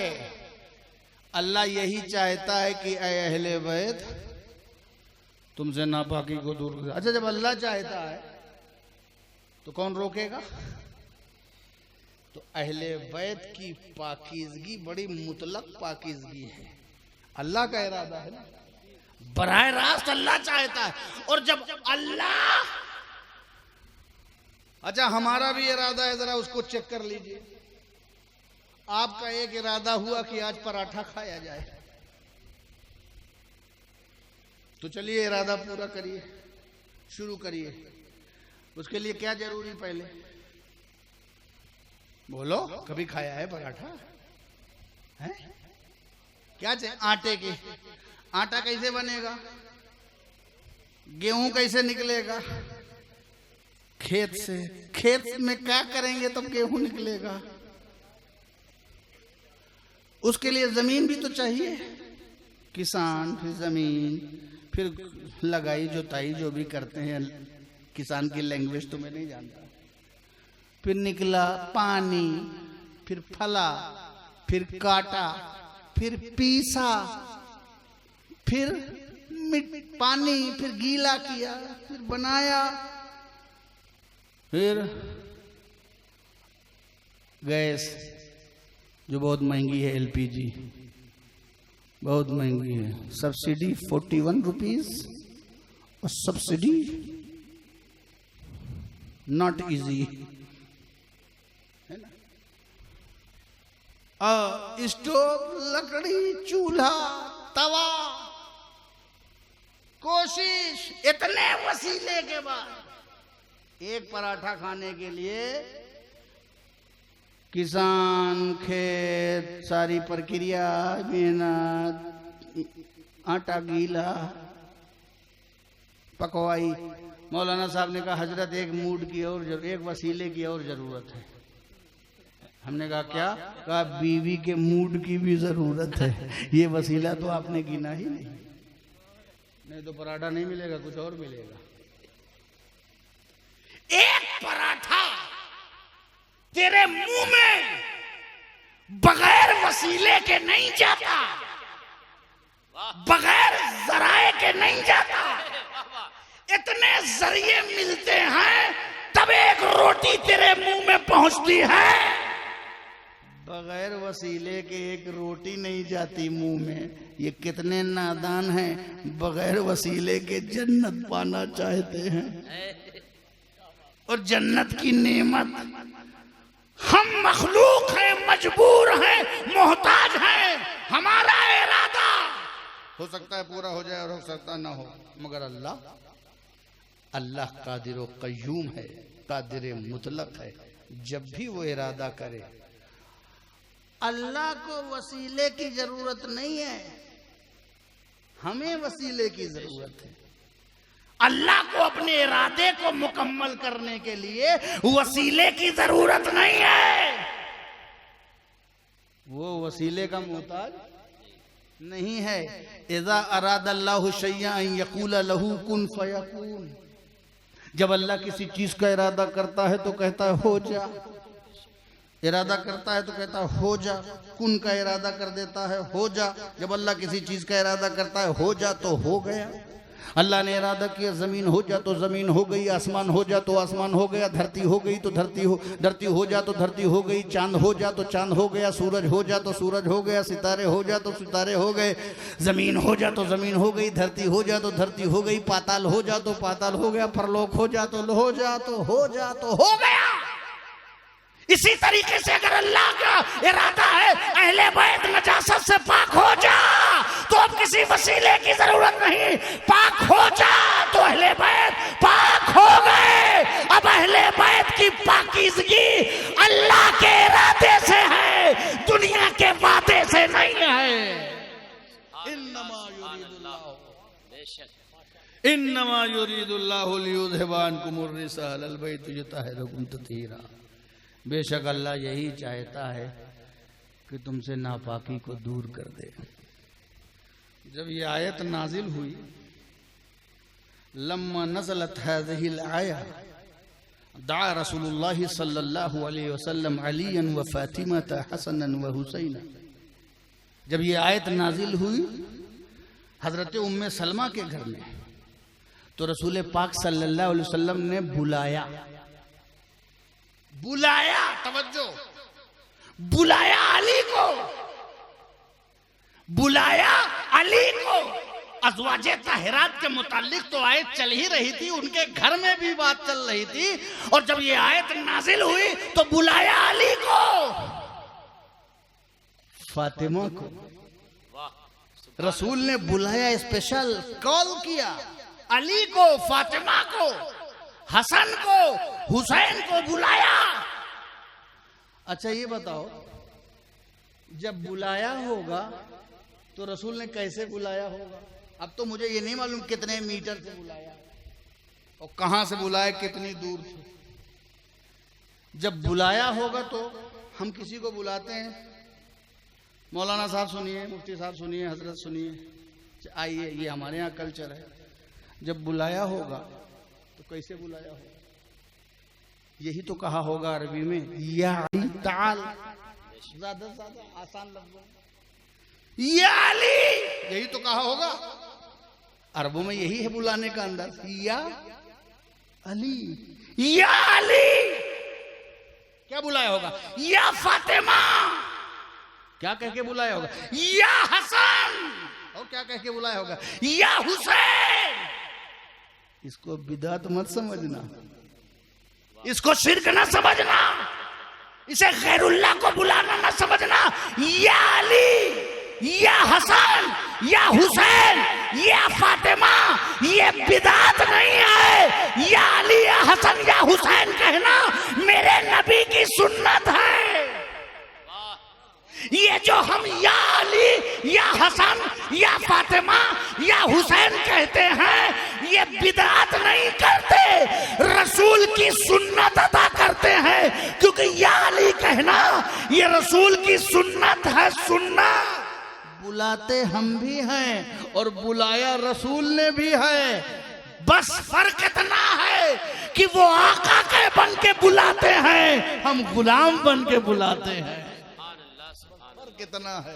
अल्लाह यही चाहता है कि ऐ अहले बैत तुमसे नापाकी को दूर कर। अच्छा, जब अल्लाह चाहता है तो कौन रोकेगा? तो अहले बैत की पाकीज़गी बड़ी मुतलक पाकीज़गी है, अल्लाह का इरादा है ना, बराह रास्त अल्लाह चाहता है। और जब अल्लाह, अच्छा हमारा भी इरादा है, जरा उसको चेक कर लीजिए। आपका एक इरादा हुआ कि आज पराठा खाया जाए, तो चलिए इरादा पूरा करिए, शुरू करिए। उसके लिए क्या जरूरी, पहले बोलो, कभी खाया है पराठा? है क्या चाहिए? आटे के। आटा कैसे बनेगा? गेहूं कैसे निकलेगा? खेत से। खेत में क्या करेंगे तब गेहूं निकलेगा? उसके लिए जमीन भी तो चाहिए, किसान, फिर जमीन, फिर लगाई जोताई जो भी करते हैं, किसान की लैंग्वेज तो मैं नहीं जानता। फिर निकला पानी, फिर फला, फिर काटा, फिर पीसा, फिर पानी, फिर गीला किया, फिर बनाया, फिर गैस जो बहुत महंगी है, एलपीजी बहुत महंगी है, सब्सिडी 41 रुपीज, और सब्सिडी नॉट इजी है ना। स्टोव, लकड़ी, चूल्हा, तवा, कोशिश, इतने वसीले के बाद एक पराठा खाने के लिए किसान, खेत, सारी प्रक्रिया, मेहनत, आटा गीला, पकवाई। मौलाना साहब ने कहा हजरत एक मूड की और एक वसीले की और जरूरत है। हमने कहा क्या? कहा बीवी के मूड की भी जरूरत है, ये वसीला तो आपने गिना ही नहीं तो पराठा नहीं मिलेगा, कुछ और मिलेगा। एक पराठा तेरे मुंह में बगैर वसीले के नहीं जाता, बगैर जराए के नहीं जाता। इतने जरिए मिलते हैं तब एक रोटी तेरे मुंह में पहुंचती है। बगैर वसीले के एक रोटी नहीं जाती मुंह में। ये कितने नादान हैं, बगैर वसीले के जन्नत पाना चाहते हैं। और जन्नत की नेमत हम मखलूक हैं, मजबूर हैं, मोहताज हैं। हमारा इरादा हो सकता है पूरा हो जाए और हो सकता ना हो, मगर अल्लाह कादिर व कय्यूम है, कादिर मुतलक है। जब भी वो इरादा करे, अल्लाह को वसीले की जरूरत नहीं है, हमें वसीले की जरूरत है। अल्लाह को अपने इरादे को मुकम्मल करने के लिए वसीले की जरूरत नहीं है। वो वसीले का मोहताज नहीं है। इज़ा अरादल्लाहु शय्अन यक़ूल लहू कुन फयकून। जब अल्लाह किसी चीज का इरादा करता है तो कहता है हो जा, इरादा करता है तो कहता है हो जा, कुन का इरादा कर देता है हो जा। जब अल्लाह किसी चीज का इरादा करता है हो जा तो हो गया। अल्लाह ने इरादा किया जमीन हो जा तो जमीन हो गई, आसमान हो जा तो आसमान हो गया, धरती हो गई तो धरती हो जा तो धरती हो गई, चांद हो जा तो चांद हो गया, सूरज हो जा तो सूरज हो गया, सितारे हो जा तो सितारे हो गए, जमीन हो जा तो जमीन हो गई, धरती हो जा तो धरती हो गई, पाताल हो जा तो पाताल हो गया, परलोक हो जा तो हो जा तो हो जा तो हो गया। इसी तरीके से अगर अल्लाह का इरादा है अहले बैत नजासत से पाक हो जा, तो अब किसी वसीले की जरूरत नहीं। पाक हो जा तो अहले बैत पाक हो गए। अब अहले बैत की पाकीज़गी अल्लाह के इरादे से है, दुनिया के वादे से नहीं है। इन्नमा युरीदुल्लाहु लियुज़हिबा अन्कुमुर रिसा अहलल बैत युतहिरुकुम तत्हीरा। बेशक अल्लाह यही चाहता है कि तुमसे नापाकी को दूर कर दे। जब ये आयत नाजिल हुई, लम्मा नज़लत हाज़िहिल आया दआ रसूलुल्लाह सल्लल्लाहु अलैहि वसल्लम अलीयन व फातिमता हसनन व हुसैना। जब ये आयत नाजिल हुई हजरत उम्मे सलमा के घर में, तो रसूल पाक सल्लल्लाहु अलैहि वसल्लम ने बुलाया, तवज्जो, बुलाया अली को, बुलाया अली को। अज़वाजे ताहिरात के मुताल्लिक तो आयत चल ही रही थी, उनके घर में भी बात चल रही थी, और जब ये आयत नाजिल हुई तो बुलाया अली को, फातिमा को। रसूल ने बुलाया, स्पेशल कॉल किया, अली को, फातिमा को, हसन को, हुसैन को बुलाया। अच्छा ये बताओ, जब बुलाया होगा तो रसूल ने कैसे बुलाया होगा? अब तो मुझे ये नहीं मालूम कितने मीटर से बुलाया और कहां से बुलाया, कितनी दूर से। जब बुलाया होगा तो हम किसी को बुलाते हैं, मौलाना साहब सुनिए, मुफ्ती साहब सुनिए, हजरत सुनिए, आइए, ये हमारे यहाँ कल्चर है, जब बुलाया होगा तो कैसे बुलाया होगा? यही तो कहा होगा अरबी में, या अली ताल, ज्यादा से ज्यादा आसान लफ्ज, या अली, यही तो कहा होगा। अरबों में यही है बुलाने का अंदाज, या अली, या अली। क्या बुलाया होगा? या फातिमा, क्या कह के बुलाया होगा? या हसन, और क्या कह के बुलाया होगा? या हुसैन। इसको बिदात मत समझना, इसको शिर्क ना समझना, इसे गैरुल्लाह को बुलाना ना समझना। या अली, या हसन, या हुसैन, या फातिमा, ये बिदात नहीं है। या अली, या हसन, या हुसैन कहना मेरे नबी की सुन्नत है। ये जो हम या अली, या हसन, या फातिमा, या हुसैन कहते हैं, ये बिदअत नहीं करते, रसूल की सुन्नत अदा करते हैं। क्योंकि या अली कहना ये रसूल की सुन्नत है, सुन्नत। बुलाते हम भी हैं और बुलाया रसूल ने भी है, बस फर्क इतना है कि वो आका के बन के बुलाते हैं, हम गुलाम बन के बुलाते हैं। कितना है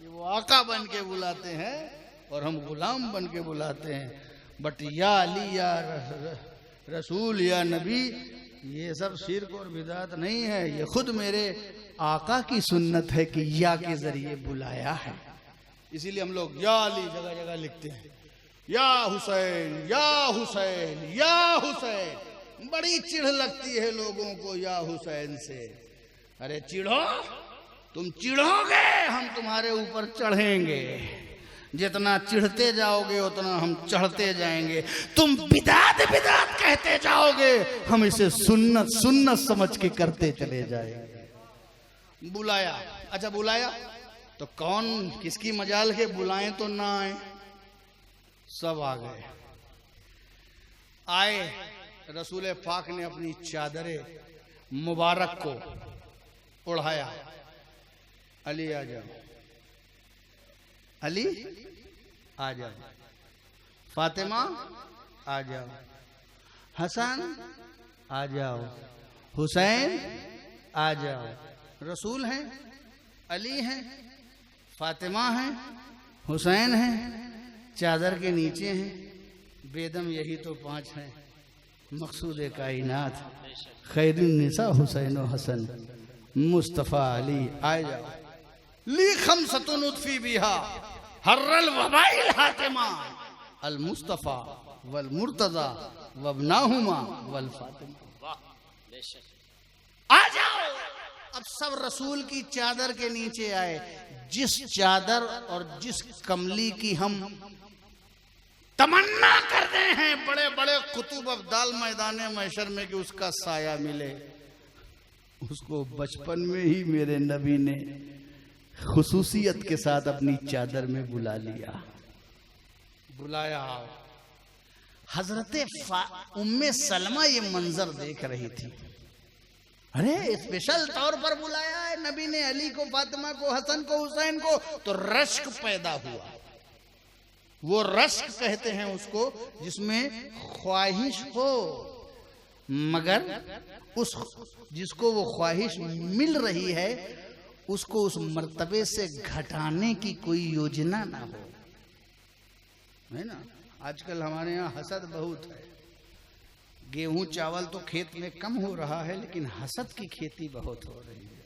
कि वो आका बन के बुलाते हैं और हम गुलाम बन के बुलाते हैं। बट या अली, या रसूल, या नबी, ये सब शिर्क और बिदात नहीं है। ये खुद मेरे आका की सुन्नत है कि या के जरिए बुलाया है। इसीलिए हम लोग या अली जगह जगह लिखते हैं, या हुसैन, या हुसैन, या हुसैन। बड़ी चिढ़ लगती है लोगों को या हुसैन से। अरे चिढ़ो, तुम चिढ़ोगे हम तुम्हारे ऊपर चढ़ेंगे, जितना चिढ़ते जाओगे उतना हम चढ़ते जाएंगे। तुम बिदात बिदात कहते जाओगे, हम इसे सुन्नत सुन्नत समझ के करते चले जाएंगे। बुलाया, अच्छा बुलाया तो कौन किसकी मजाल के बुलाएं तो ना आए, सब आ गए। आए, रसूल पाक ने अपनी चादरे मुबारक को ओढ़ाया। अली आ जाओ, अली आ जाओ, फातिमा आ जाओ, हसन आ जाओ, हुसैन आ जाओ। रसूल हैं, अली हैं, फातिमा हैं, हुसैन हैं, चादर के नीचे हैं। बेदम यही तो 5 हैं, मकसूद कायनात, खैरुन निसा हुसैन व हसन, मुस्तफ़ा अली। आ जाओ। ली खमसतुन उतफी बिहा हर्रल वबाइल हातिमा अल मुस्तफ़ा वल मुर्तज़ा वबनाहुमा वल फातिमा। आ जाओ। अब सब रसूल की चादर के नीचे आए। जिस चादर और जिस कमली की हम तमन्ना करते हैं बड़े बड़े कुतुब अब्दाल मैदान महशर में कि उसका साया मिले, उसको बचपन में ही मेरे नबी ने खुसूसियत के साथ अपनी चादर में बुला लिया। बुलाया। हजरत उम्मे सलमा ये मंजर देख रही थी। अरे स्पेशल तौर पर बुलाया है नबी ने अली को, फातिमा को, हसन को, हुसैन को, तो रश्क पैदा हुआ। वो रश्क कहते हैं उसको जिसमें ख्वाहिश हो, मगर उस जिसको वो ख्वाहिश मिल रही है उसको उस मर्तबे से घटाने की कोई योजना ना हो, है ना। आजकल हमारे यहाँ हसद बहुत है। गेहूं चावल तो खेत में कम हो रहा है, लेकिन हसद की खेती बहुत हो रही है।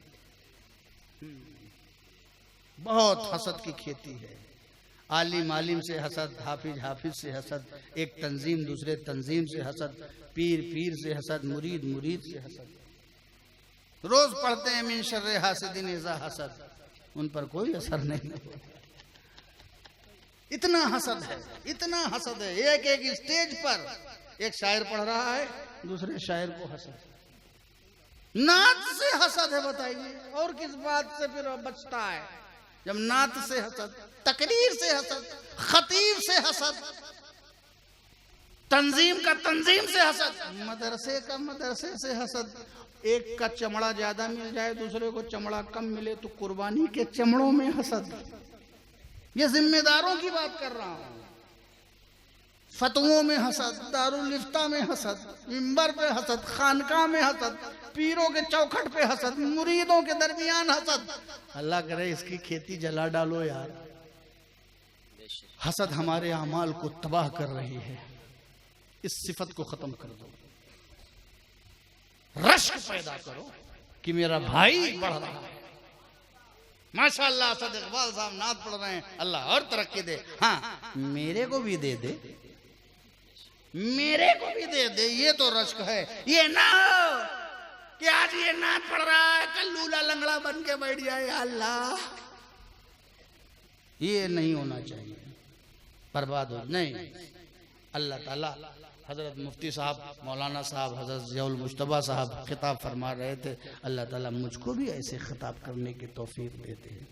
बहुत हसद की खेती है। आलिम आलिम से हसद, हाफिज हाफिज से हसद, एक तंजीम दूसरे तंजीम से हसद, पीर पीर से हसद, मुरीद मुरीद से हसद। रोज पढ़ते हैं मिन शर्रे हासिदिन इज़ा हसद, उन पर कोई असर नहीं होता। इतना हसद है, इतना हसद है। एक एक स्टेज पर एक शायर पढ़ रहा है, दूसरे शायर को हसद। नात से हसद है, बताइए और किस बात से फिर बचता है। जब नात से हसद, तकरीर से हसद, खतीब से हसद, तंजीम का तंजीम से हसद, मदरसे का मदरसे से हसद। एक का चमड़ा ज्यादा मिल जाए, दूसरे को चमड़ा कम मिले तो कुर्बानी के चमड़ों में हसद। ये जिम्मेदारों की बात कर रहा हूं। फतवों में हसद, दारुल इफ्ता में हसद, मिंबर पे हसद, खानका में हसद, पीरों के चौखट पे हसद, मुरीदों के दरमियान हसद। अल्लाह करे इसकी खेती जला डालो यार। हसद हमारे अमाल को तबाह कर रही है। इस सिफत को खत्म कर दो। रश्क पैदा करो कि मेरा भाई बढ़ रहा है। माशाअल्लाह असद इकबाल साहब नात पढ़ रहे हैं, अल्लाह और तरक्की दे। हाँ, मेरे को भी दे दे, मेरे को भी दे दे। ये तो रश्क है। ये ना हो कि आज ये नात पढ़ रहा है, कल लूला लंगड़ा बन के बैठ जाए। अल्लाह, ये नहीं होना चाहिए, बर्बाद हो नहीं। अल्लाह ताला हजरत मुफ्ती साहब, मौलाना साहब, हजरत ज़ियाउल मुश्तबा साहब खिताब फरमा रहे थे। अल्लाह ताला मुझको भी ऐसे खिताब करने की तौफीक देते हैं।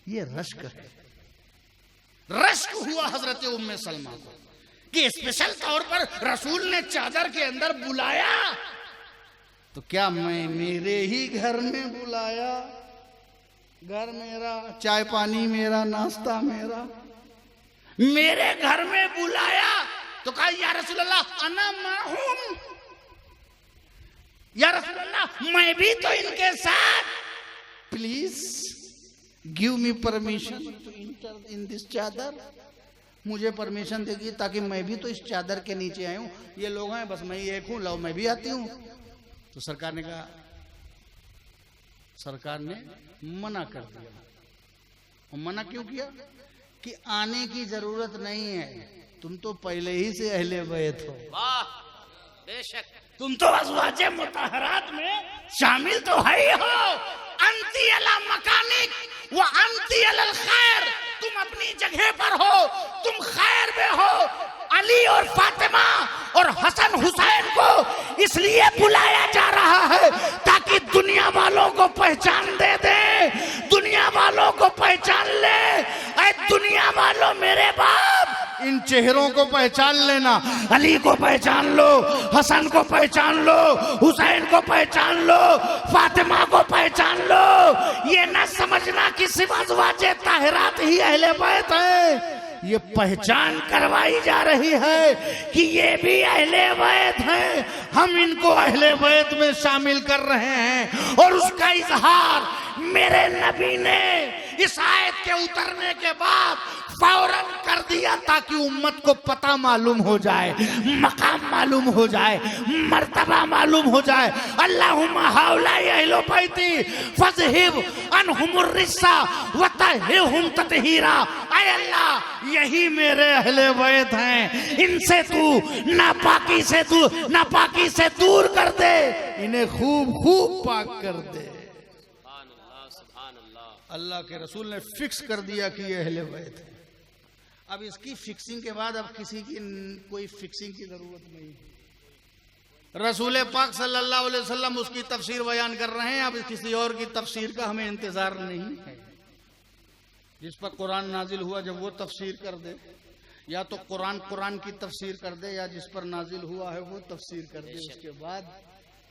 ये रश्क है। रश्क हुआ हजरत उम्मे सलमा को कि स्पेशल तौर पर रसूल ने चादर के अंदर बुलाया, तो क्या मैं मेरे ही घर में बुलाया? घर मेरा, चाय पानी मेरा, नाश्ता मेरा, मेरे घर में बुलाया तो कहा या रसूल अल्लाह अना माहूम, या रसूल अल्लाह मैं भी तो इनके साथ, please give me permission to enter in this chadar. मुझे परमिशन देगी ताकि मैं भी तो इस चादर के नीचे आया हूं। ये लोग हैं, बस मैं ही एक हूं, लो मैं भी आती हूं। तो सरकार ने कहा, सरकार ने मना कर दिया। और मना क्यों किया? कि आने की जरूरत नहीं है, तुम तो पहले ही से अहले बैत हो। वाह, बेशक तुम तो अज़वाजे मुतहरात में शामिल तो है ही हो। अंती अला मकानिक व अंती अल खैर, तुम अपनी जगह पर हो, तुम खैर में हो। अली और फातिमा और हसन हुसैन को इसलिए बुलाया जा रहा है ताकि दुनिया वालों को पहचान दे दे, दुनिया वालों को पहचान ले। ऐ दुनिया वालों, मेरे बाप, इन चेहरों को पहचान लेना। अली को पहचान लो, हसन को पहचान लो, हुसैन को पहचान लो, फातिमा को पहचान लो। ये न समझना कि सिर्फ अज़वाजे ताहिरात ही अहले बैत है। ये पहचान करवाई जा रही है कि ये भी अहले बैत हैं। हम इनको अहले बैत में शामिल कर रहे हैं। और उसका इजहार मेरे नबी ने इस आयत के उतरने के बाद फौरन कर दिया ताकि उम्मत को पता मालूम हो जाए, मकाम मालूम हो जाए, मर्तबा मालूम हो जाए। अल्लाहुम्मा हाउलाई अहलो बैती फज़हिब अनहुमुर रिस्सा व तहिरहुम ततहीरा। ऐ अल्लाह, यही मेरे अहले बैत हैं, इनसे तू नापाकी से दूर कर दे, इन्हें खूब खूब पाक कर दे। सुभान अल्लाह। अल्लाह के रसूल ने फिक्स कर दिया कि ये अहले बैत है। अब इसकी फिक्सिंग के बाद अब किसी की कोई फिक्सिंग की जरूरत नहीं। रसूल पाक सल्लल्लाहु अलैहि वसल्लम उसकी तफसीर बयान कर रहे हैं। अब किसी और की तफसीर का हमें इंतजार नहीं है। जिस पर कुरान नाजिल हुआ जब वो तफसीर कर दे, या तो कुरान की तफसीर कर दे, या जिस पर नाजिल हुआ है वो तफसीर कर दे। उसके बाद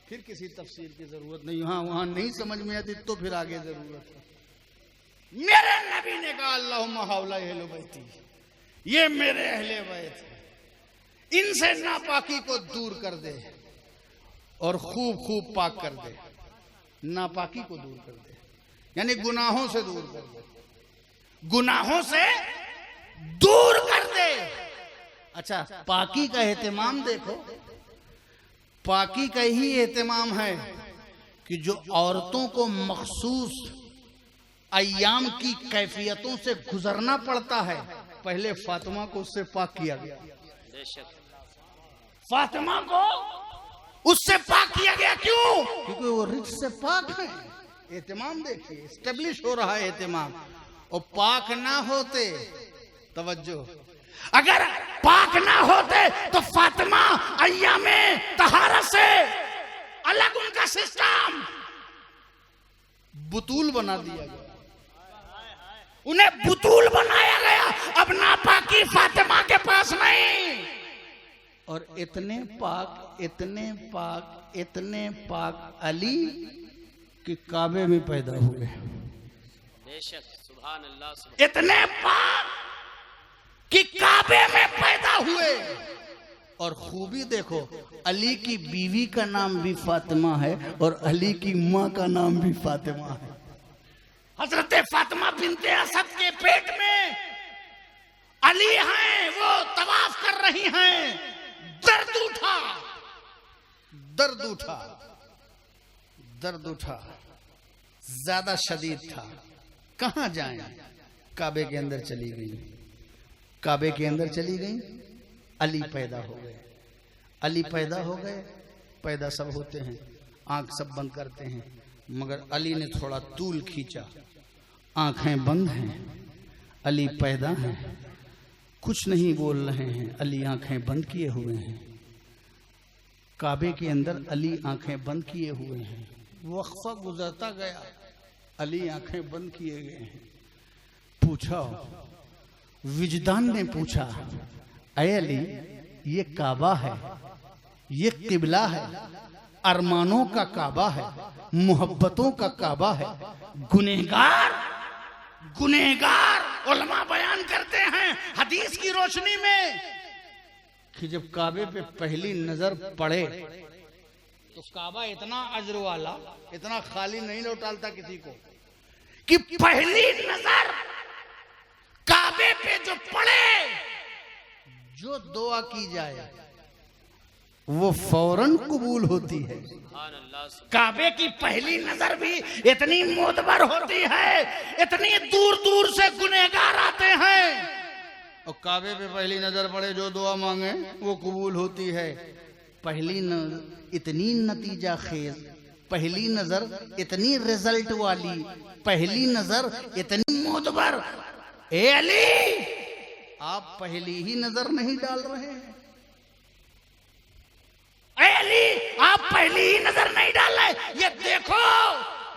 फिर किसी तफसीर की जरूरत नहीं। हाँ, वहां नहीं समझ में आती तो फिर आगे जरूरत है। मेरे नबी ने कहा अल्लाहुम्मा हाउलाई अहले बैती, ये मेरे अहले बैत है, इनसे नापाकी को दूर कर दे और खूब खूब पाक कर दे। नापाकी को दूर कर दे यानी गुनाहों से दूर कर दे, गुनाहों से दूर कर दे। अच्छा, पाकी का एहतमाम देखो, पाकी का ही एहतमाम है कि जो औरतों को मखसूस अय्याम की कैफियतों से गुजरना पड़ता है, पहले फातिमा को उससे पाक किया गया। फातिमा को उससे पाक किया गया। क्यों? क्योंकि वो रिच से पाक है। एहतमाम देखिए, एस्टेब्लिश हो रहा है एहतमाम। और पाक ना होते, तवज्जो, अगर पाक ना होते तो फातिमा अय्यामे तहारत से अलग उनका सिस्टम बुतूल बना दिया गया, उन्हें बुतूल बनाया गया। अब नापाकी फातिमा के पास नहीं। और इतने पाक, इतने पाक, इतने पाक अली कि काबे में पैदा हुए। बेशक, सुभान अल्लाह। इतने पाक कि काबे में पैदा हुए। और खूबी देखो, अली की बीवी का नाम भी फातिमा है और अली की माँ का नाम भी फातिमा है। हजरत फातिमा बिनते असद के पेट में अली हैं, वो तवाफ कर रही हैं। दर्द उठा, दर्द उठा, दर्द उठा, ज्यादा शदीद था। कहां जाएं? काबे के अंदर चली गई। काबे के अंदर चली गई, अली पैदा हो गए। अली पैदा हो गए, पैदा सब होते हैं, आंख सब बंद करते हैं, मगर अली ने थोड़ा तूल खींचा, आंखें बंद हैं, अली पैदा हैं, कुछ नहीं बोल रहे हैं, अली आंखें बंद किए हुए हैं। काबे के अंदर अली आंखें बंद किए हुए हैं। वक्फा गुजरता गया, अली आंखें बंद किए गए हैं। पूछा, विजदान ने पूछा, ऐ अली, ये काबा है, ये किबला है, अरमानों का काबा है, मोहब्बतों का काबा है। गुनहगार, गुनहगार उलमा बयान करते हैं हदीस की रोशनी में कि जब काबे पे पहली नजर पड़े तो काबा इतना अजर वाला, इतना खाली नहीं लौटाता किसी को, कि पहली नजर काबे पे जो पड़े, जो दुआ की जाए वो फौरन कबूल होती है। काबे की पहली नजर भी इतनी मोतबर होती है, इतनी दूर दूर से गुनहगार आते हैं, और काबे पे पहली नजर पड़े, जो दुआ मांगे वो कबूल होती है। पहली इतनी नतीजा खेज, पहली नजर इतनी रिजल्ट वाली, पहली नजर इतनी मोतबर। ए अली, आप पहली ही नजर नहीं डाल रहे हैं। ए अली, आप पहली ही नजर नहीं डाल रहे। ये देखो,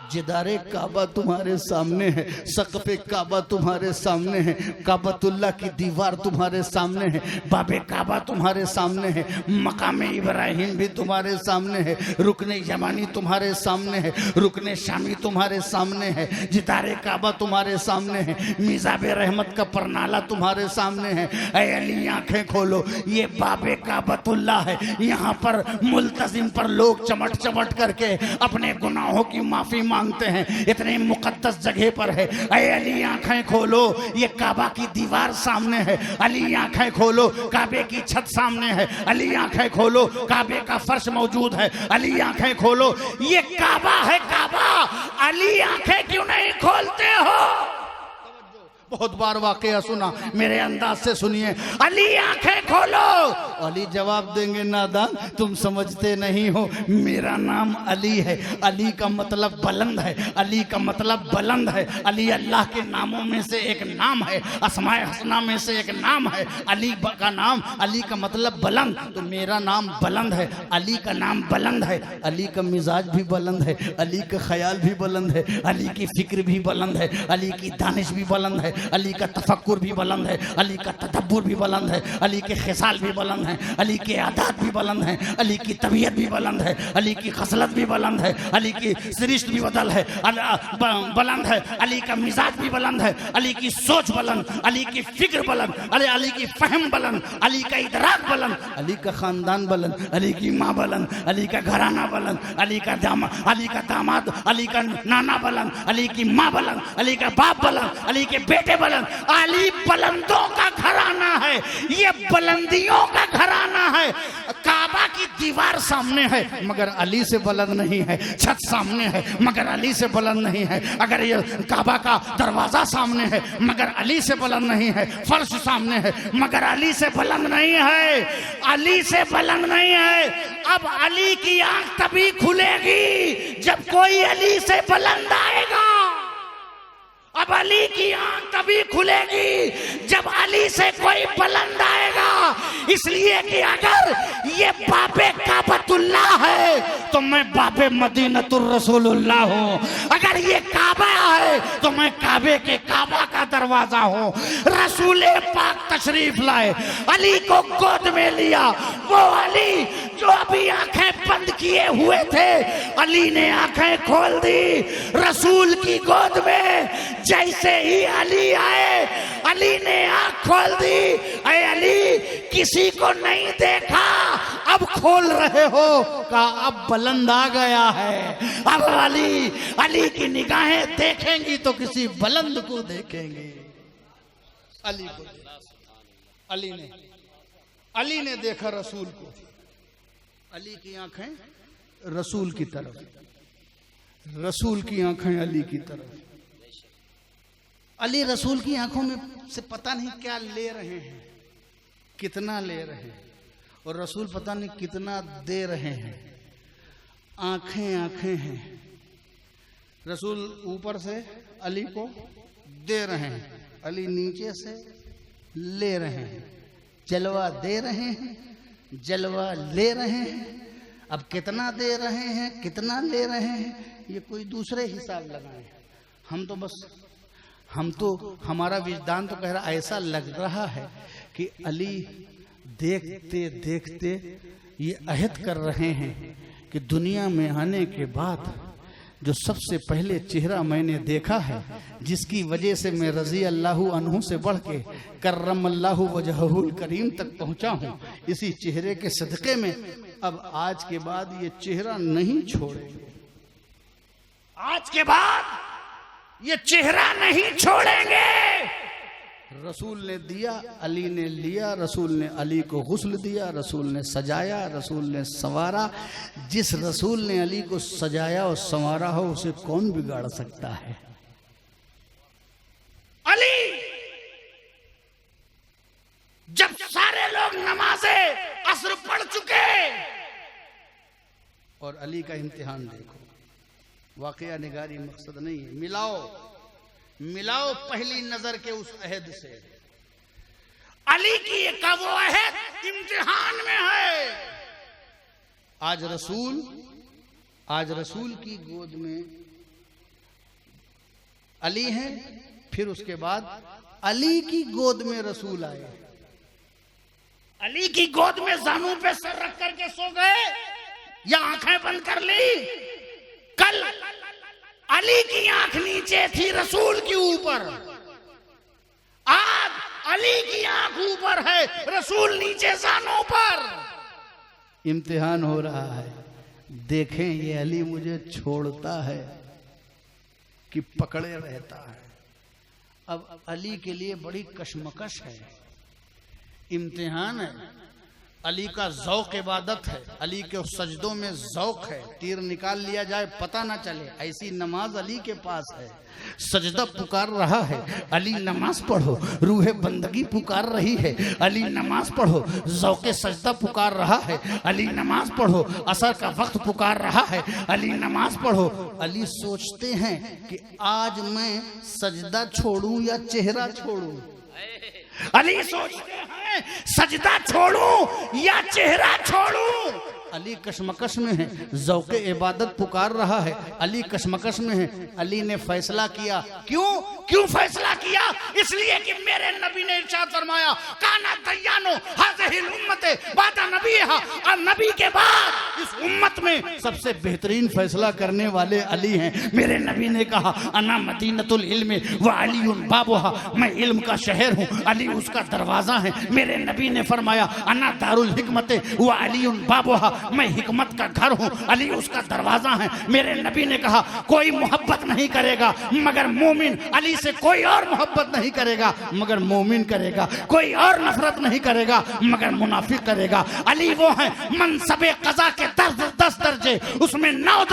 जिदारे काबा तुम्हारे सामने है, सकफ़े काबा तुम्हारे सामने है, काबतुल्लाह की दीवार तुम्हारे सामने है, बाबे काबा तुम्हारे सामने है, मकामे इब्राहिम भी तुम्हारे सामने है, रुकने यमानी तुम्हारे सामने है, रुकने शामी तुम्हारे सामने है, जिदारे काबा तुम्हारे सामने है, मिज़ाबे रहमत का परनाला तुम्हारे सामने है। ऐ अली, आंखें खोलो, ये बाबे काबतुल्लाह है। यहाँ पर मुल्तजिम पर लोग चमट चमट करके अपने गुनाहों की माफी मांगते हैं, इतने मुकद्दस जगह पर है। ऐ अली, आंखें खोलो, ये काबा की दीवार सामने है। अली, आंखें खोलो, काबे की छत सामने है। अली, आंखें खोलो, काबे का फर्श मौजूद है। अली, आंखें खोलो, ये काबा है, काबा। अली, आंखें क्यों नहीं खोलते हो? बहुत बार वाकया सुना, मेरे अंदाज से सुनिए। अली, आंखें खोलो। अली जवाब देंगे, नादान, तुम समझते नहीं हो, मेरा नाम अली है। अली का मतलब बुलंद है, अली का मतलब बुलंद है। अली अल्लाह के नामों में से एक नाम है, अस्माए हसना में से एक नाम है। अली का नाम, अली का मतलब बुलंद, तो मेरा नाम बुलंद है। अली का नाम बुलंद है, अली का मिजाज भी बुलंद है, अली का ख्याल भी बुलंद है, अली की फिक्र भी बुलंद है, अली की दानिश भी बुलंद है, अली का तफक्कुर भी बुलंद है, अली का तदब्बुर भी बुलंद है, अली के खिसाल भी बुलंद है, अली के आदात भी बुलंद है, अली की तबीयत भी बुलंद है, अली की खसलत भी बुलंद है, अली की सरिश्त भी बदल है, बुलंद है, अली का मिजाज भी बुलंद है, अली की सोच बुलंद, अली की फिक्र बुलंद, अली की फहम बुलंद, अली का इदराक बुलंद, अली का खानदान बुलंद, अली की माँ बुलंद, अली का घराना बुलंद, अली का दामाद, अली का नाना बुलंद, अली की माँ बुलंद, अली का बाप बुलंद, अली के बेटे बुलंद। अली बुलंदों का घराना है, ये बुलंदियों का घराना है। काबा की दीवार सामने है मगर अली से बुलंद नहीं है, छत सामने है मगर अली से बुलंद नहीं है, अगर ये काबा का दरवाजा सामने है मगर अली से बुलंद नहीं है, फर्श सामने है मगर अली से बुलंद नहीं है, अली से बुलंद नहीं है। अब अली की आंख तभी खुलेगी जब कोई अली से बुलंद आएगा। अब अली की आंख तभी खुलेगी जब अली से कोई बुलंद आएगा। इसलिए कि अगर ये बाबे काबतुल्लाह है तो मैं बाबे मदीनतुर रसूलुल्लाह हूँ, अगर ये काबा है तो मैं काबे के काबा का दरवाजा हूँ। रसूल पाक तशरीफ लाए, अली को गोद में लिया, वो अली जो अभी आंखें बंद किए हुए थे, अली ने आंखें खोल दी रसूल की गोद में। जैसे ही अली आए, अली ने आंख खोल दी। अरे अली, किसी को नहीं देखा, अब खोल रहे हो, कहा अब बुलंद आ गया है। अब अली की निगाहें देखेंगी तो किसी बुलंद को देखेंगे। अली को, अली ने देखा रसूल को। अली की आंखें रसूल की तरफ, रसूल की आंखें अली की तरफ। अली रसूल की आंखों में से पता नहीं क्या ले रहे हैं, कितना ले रहे हैं, और रसूल पता नहीं कितना दे रहे हैं। आंखें हैं। रसूल ऊपर से अली को दे रहे हैं, अली नीचे से ले रहे हैं। जलवा दे रहे हैं, जलवा ले रहे हैं। अब कितना दे रहे हैं, कितना ले रहे हैं, ये कोई दूसरे हिसाब लगाए। हम तो हमारा विजदान तो कह रहा, ऐसा लग रहा है कि अली देखते देखते ये अहद कर रहे हैं कि दुनिया में आने के बाद जो सबसे पहले चेहरा मैंने देखा है, जिसकी वजह से मैं रजी अल्लाहु अन्हु से बढ़ के करम अल्लाहु वजहुल करीम तक पहुंचा हूं, इसी चेहरे के सदक़े में अब आज के बाद ये चेहरा नहीं छोड़ेंगे। आज के बाद ये चेहरा नहीं छोड़ेंगे। रसूल ने दिया, अली ने लिया। रसूल ने अली को गुस्ल दिया, रसूल ने सजाया, रसूल ने संवारा। जिस रसूल ने अली को सजाया और संवारा हो, उसे कौन बिगाड़ सकता है? अली, जब सारे लोग नमाज़े असर पढ़ चुके और अली का इम्तिहान देखो, वाकया निगारी मकसद नहीं है। मिलाओ पहली नजर के उस अहद से। अली की का वो अहद इम्तिहान में है। आज रसूल की गोद में अली है, फिर उसके बाद अली की गोद में रसूल आए। अली की गोद में जानू पे सर रख करके सो गए या आंखें बंद कर ली? कल अली की आंख नीचे थी, रसूल की ऊपर। आज अली की आंख ऊपर है, रसूल नीचे जानों पर। इम्तिहान हो रहा है, देखें ये अली मुझे छोड़ता है कि पकड़े रहता है। अब अली के लिए बड़ी कशमकश है, इम्तिहान है। अली का ज़ौक़ इबादत है, अली के सजदों में ज़ौक़ है। तीर निकाल लिया जाए पता ना चले, ऐसी नमाज अली के पास है। सजदा पुकार रहा है, अली नमाज पढ़ो। रूह बंदगी पुकार रही है, अली नमाज पढ़ो। ज़ौक़े सजदा पुकार रहा है, अली नमाज पढ़ो। असर का वक्त पुकार रहा है, अली नमाज पढ़ो। अली सोचते हैं कि आज मैं सजदा छोड़ूं या चेहरा छोड़ूं। अली सोचते हैं सजदा छोड़ूं या चेहरा छोड़ूं। अली कशमकश में है, ज़ौक़े इबादत पुकार रहा है, अली कशमकश में है। अली ने फैसला किया। क्यों फैसला किया? इसलिए कि मेरे नबी ने इरशाद फरमाया, काना दयानो हाज़िहिल उम्मते बादा नबीहा। और नबी के बाद इस उम्मत में सबसे बेहतरीन फैसला करने वाले अली हैं। मेरे नबी ने कहा, अना मदीनतुल इल्म व अलीउन बाबुहा। मैं इल्म का शहर हूँ, अली उसका दरवाजा है। मेरे नबी ने फरमाया, अना दारुल हिकमते व अलीउन बाबुहा। मैं हिकमत का घर हूँ, अली उसका दरवाजा है। मेरे नबी ने कहा, कोई मोहब्बत नहीं करेगा मगर मोमिन। अली से कोई और मोहब्बत नहीं करेगा मगर मोमिन करेगा। कोई और नफरत नहीं करेगा मगर मुनाफिक करेगा। अली वो है मनसबे कज़ा के 10 दर्जे, उसमें 9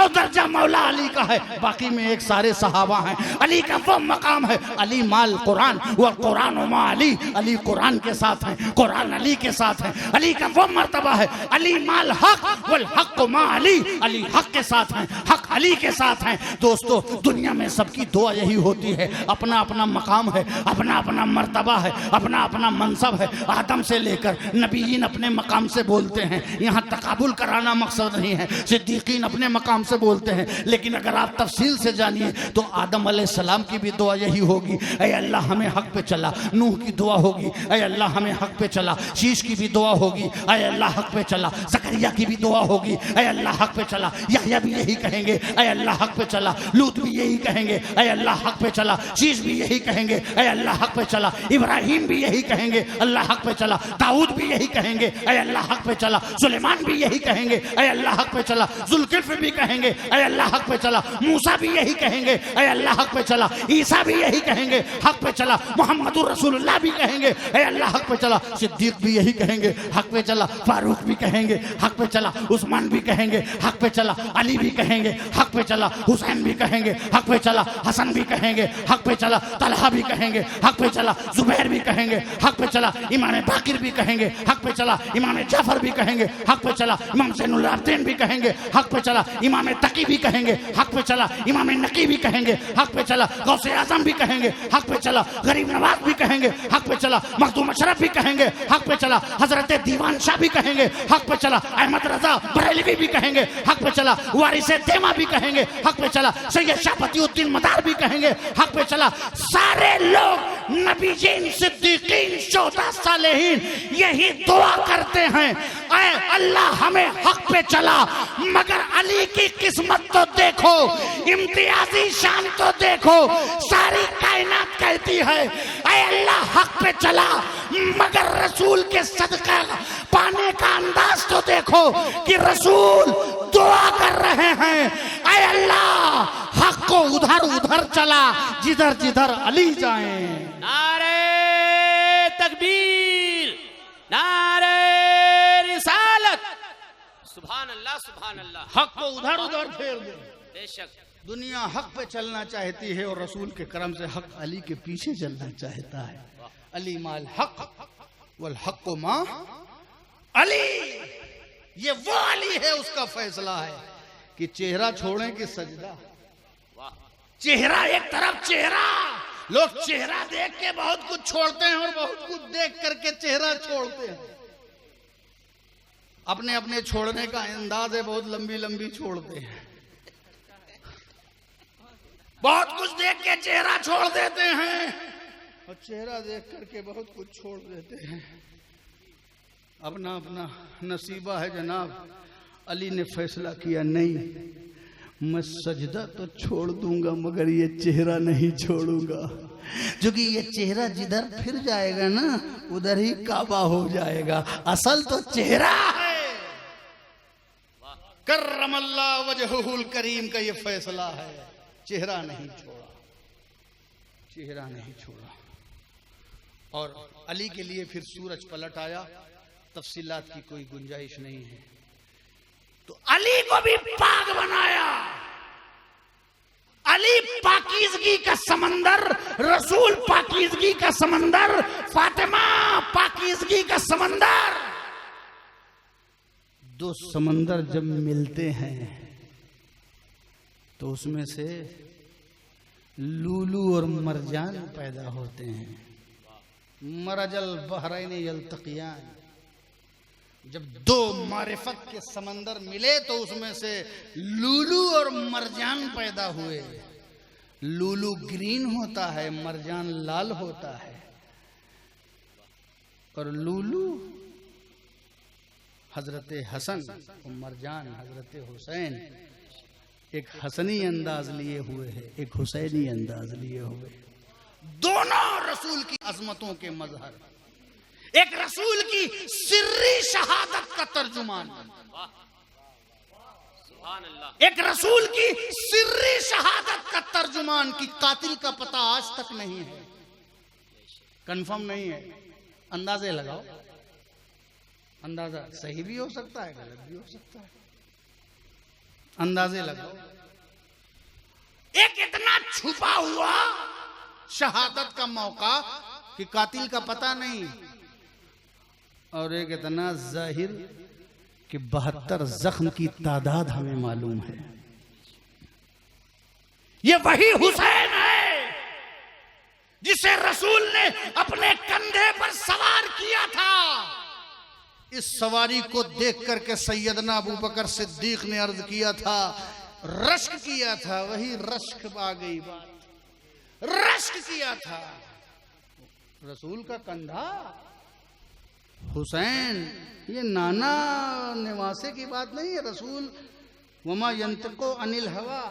दर्जा मौला अली का है, बाकी में एक सारे सहाबा हैं। अली का वो मकाम है, अली माल कुरान व कुरान मा अली। अली कुरान के साथ हैं, कुरान अली के साथ है। अली का वो मर्तबा है, अली माल हक वल हक मा अली। अली हक के साथ हैं, हक अली के साथ हैं। दोस्तों, दुनिया में सबकी दुआ यही होती है, अपना अपना मकाम है, अपना अपना मर्तबा है, अपना अपना मनसब है। आदम से लेकर नबीयीन अपने मकाम से बोलते हैं। यहाँ तकाबुल कराना बयाना मकसद नहीं है, सिद्दीकीन अपने मकाम से बोलते हैं, लेकिन अगर आप तफसील से जानिए तो आदम अलैहिस्सलाम की भी दुआ यही होगी, ऐ अल्लाह हमें हक पे चला। नूह की दुआ होगी, ऐ अल्लाह हमें हक पे चला। शीश की भी दुआ होगी, ऐ अल्लाह हक पे चला। ज़करिया की भी दुआ होगी, ऐ अल्लाह हक पे चला। यहया भी यही कहेंगे, ऐ अल्लाह हक पे चला। लूत भी यही कहेंगे, ऐ अल्लाह हक पे चला। शीश भी यही कहेंगे, ऐ अल्लाह हक पे चला। इब्राहिम भी यही कहेंगे, अल्लाह हक पे चला। दाऊद भी यही कहेंगे, ऐ अल्लाह हक पे चला। सुलेमान भी यही कहेंगे, ऐ अल्लाह हक पे चला। जुल्किफ्ल भी कहेंगे, ऐ अल्लाह हक पे चला। मूसा भी यही कहेंगे, ऐ अल्लाह हक पे चला। ईसा भी यही कहेंगे, हक पे चला। मोहम्मदुर रसूलुल्लाह भी कहेंगे, ऐ अल्लाह हक पे चला। सिद्दीक भी यही कहेंगे, हक पे चला। फारूक भी कहेंगे, हक पे चला। उस्मान भी कहेंगे, हक पे चला। अली भी कहेंगे, हक पे चला। हुसैन भी कहेंगे, हक पे चला। हसन भी कहेंगे, हक पे चला। तलहा भी कहेंगे, हक पे चला। जुबैर भी कहेंगे, हक पे चला। इमाम बाकिर भी कहेंगे, हक पे चला। इमाम जाफर भी कहेंगे, हक पे चला। इमाम ज़ैनुल आबिदीन भी कहेंगे, हक पे चला। इमाम तकी भी कहेंगे, हक पे चला। इमाम नकी भी कहेंगे, हक पे चला। गौसे आजम भी कहेंगे, हक पे चला। गरीब नवाज भी कहेंगे, हक पे चला। मखदूम अशरफ भी कहेंगे, हक पे चला। हजरत दीवान शाह भी कहेंगे, हक पे चला। अहमद रजा बरेलवी भी कहेंगे, हक पे चला। वारिसे देमा भी कहेंगे, हक पे चला। सैयद शाफतीउद्दीन मदार भी कहेंगे, हक पे चला। सारे लोग नबीजीन, सिद्दीकीन, शुहदा, सालेहीन यही दुआ करते हैं, ऐ अल्लाह हमें हक पे चला। मगर अली की किस्मत तो देखो, इम्तियाजी शान तो देखो। सारी कायनात कहती है, ऐ अल्लाह हक पे चला, मगर रसूल के सदका पाने का अंदाज तो देखो कि रसूल दुआ कर रहे हैं, ऐ अल्लाह हक को उधर उधर चला जिधर जिधर अली जाएं। नारे तकबीर, नारे रिसालत, सुभान अल्लाह, सुभान अल्लाह। हक को उधर उधर फेर दे। बेशक दुनिया हक पे चलना चाहती है और रसूल के करम से हक अली के पीछे चलना चाहता है। अली माल हक वल हक को मां अली। ये वो अली है, उसका फैसला है कि चेहरा छोड़ें कि सजदा। चेहरा एक तरफ, चेहरा लोग चेहरा देख के बहुत कुछ छोड़ते हैं और बहुत कुछ देख करके चेहरा छोड़ते हैं। अपने अपने छोड़ने का अंदाज है, बहुत लंबी लंबी छोड़ते हैं। बहुत कुछ देख के चेहरा छोड़ देते हैं और चेहरा देख करके बहुत कुछ छोड़ देते हैं। अपना अपना नसीबा है जनाब। अली ने फैसला किया, नहीं मैं सजदा तो छोड़ दूंगा मगर ये चेहरा नहीं छोड़ूंगा, क्योंकि ये चेहरा जिधर फिर जाएगा ना उधर ही काबा हो जाएगा। असल तो चेहरा है। कर्रमल्लाह वजहुल करीम का ये फैसला है, चेहरा नहीं छोड़ा, चेहरा नहीं छोड़ा। और अली के लिए फिर सूरज पलट आया, तफसीलात की कोई गुंजाइश नहीं है। तो अली को भी पाक बनाया। अली पाकीज़गी का समंदर, रसूल पाकीज़गी का समंदर, फातिमा पाकीज़गी का समंदर। दो समंदर जब मिलते हैं तो उसमें से लूलू और मरजान पैदा होते हैं। मरजल बहरैन यल्तक़ियान। जब दो मारिफत के समंदर मिले तो उसमें से लूलू और मरजान पैदा हुए। लूलू ग्रीन होता है, मरजान लाल होता है। और लूलू हजरत हसन और मरजान हजरत हुसैन एक हसनी अंदाज लिए हुए है, एक हुसैनी अंदाज लिए हुए। दोनों रसूल की अजमतों के मजहर, एक रसूल की सिर्री शहादत का तर्जुमान, सुभान अल्लाह। एक रसूल की सिर्री शहादत का तर्जुमान की कातिल का पता आज तक नहीं है, कंफर्म नहीं है। अंदाजे लगाओ, अंदाजा सही भी हो सकता है, गलत भी हो सकता है। अंदाजे लगाओ। एक इतना छुपा हुआ शहादत का मौका कि कातिल का पता नहीं, और एक इतना जाहिर कि 72 जख्म की तादाद हमें मालूम है। ये वही हुसैन है जिसे रसूल ने अपने कंधे पर सवार किया था। इस सवारी को देख करके सैयदना अबू बकर सिद्दीक ने अर्ज किया था, रश्क किया था, वही रश्क आ गई बात, रश्क किया था। रसूल का कंधा हुसैन, ये नाना निवासे की बात नहीं है। रसूल वमा यंतको अनिल हवा,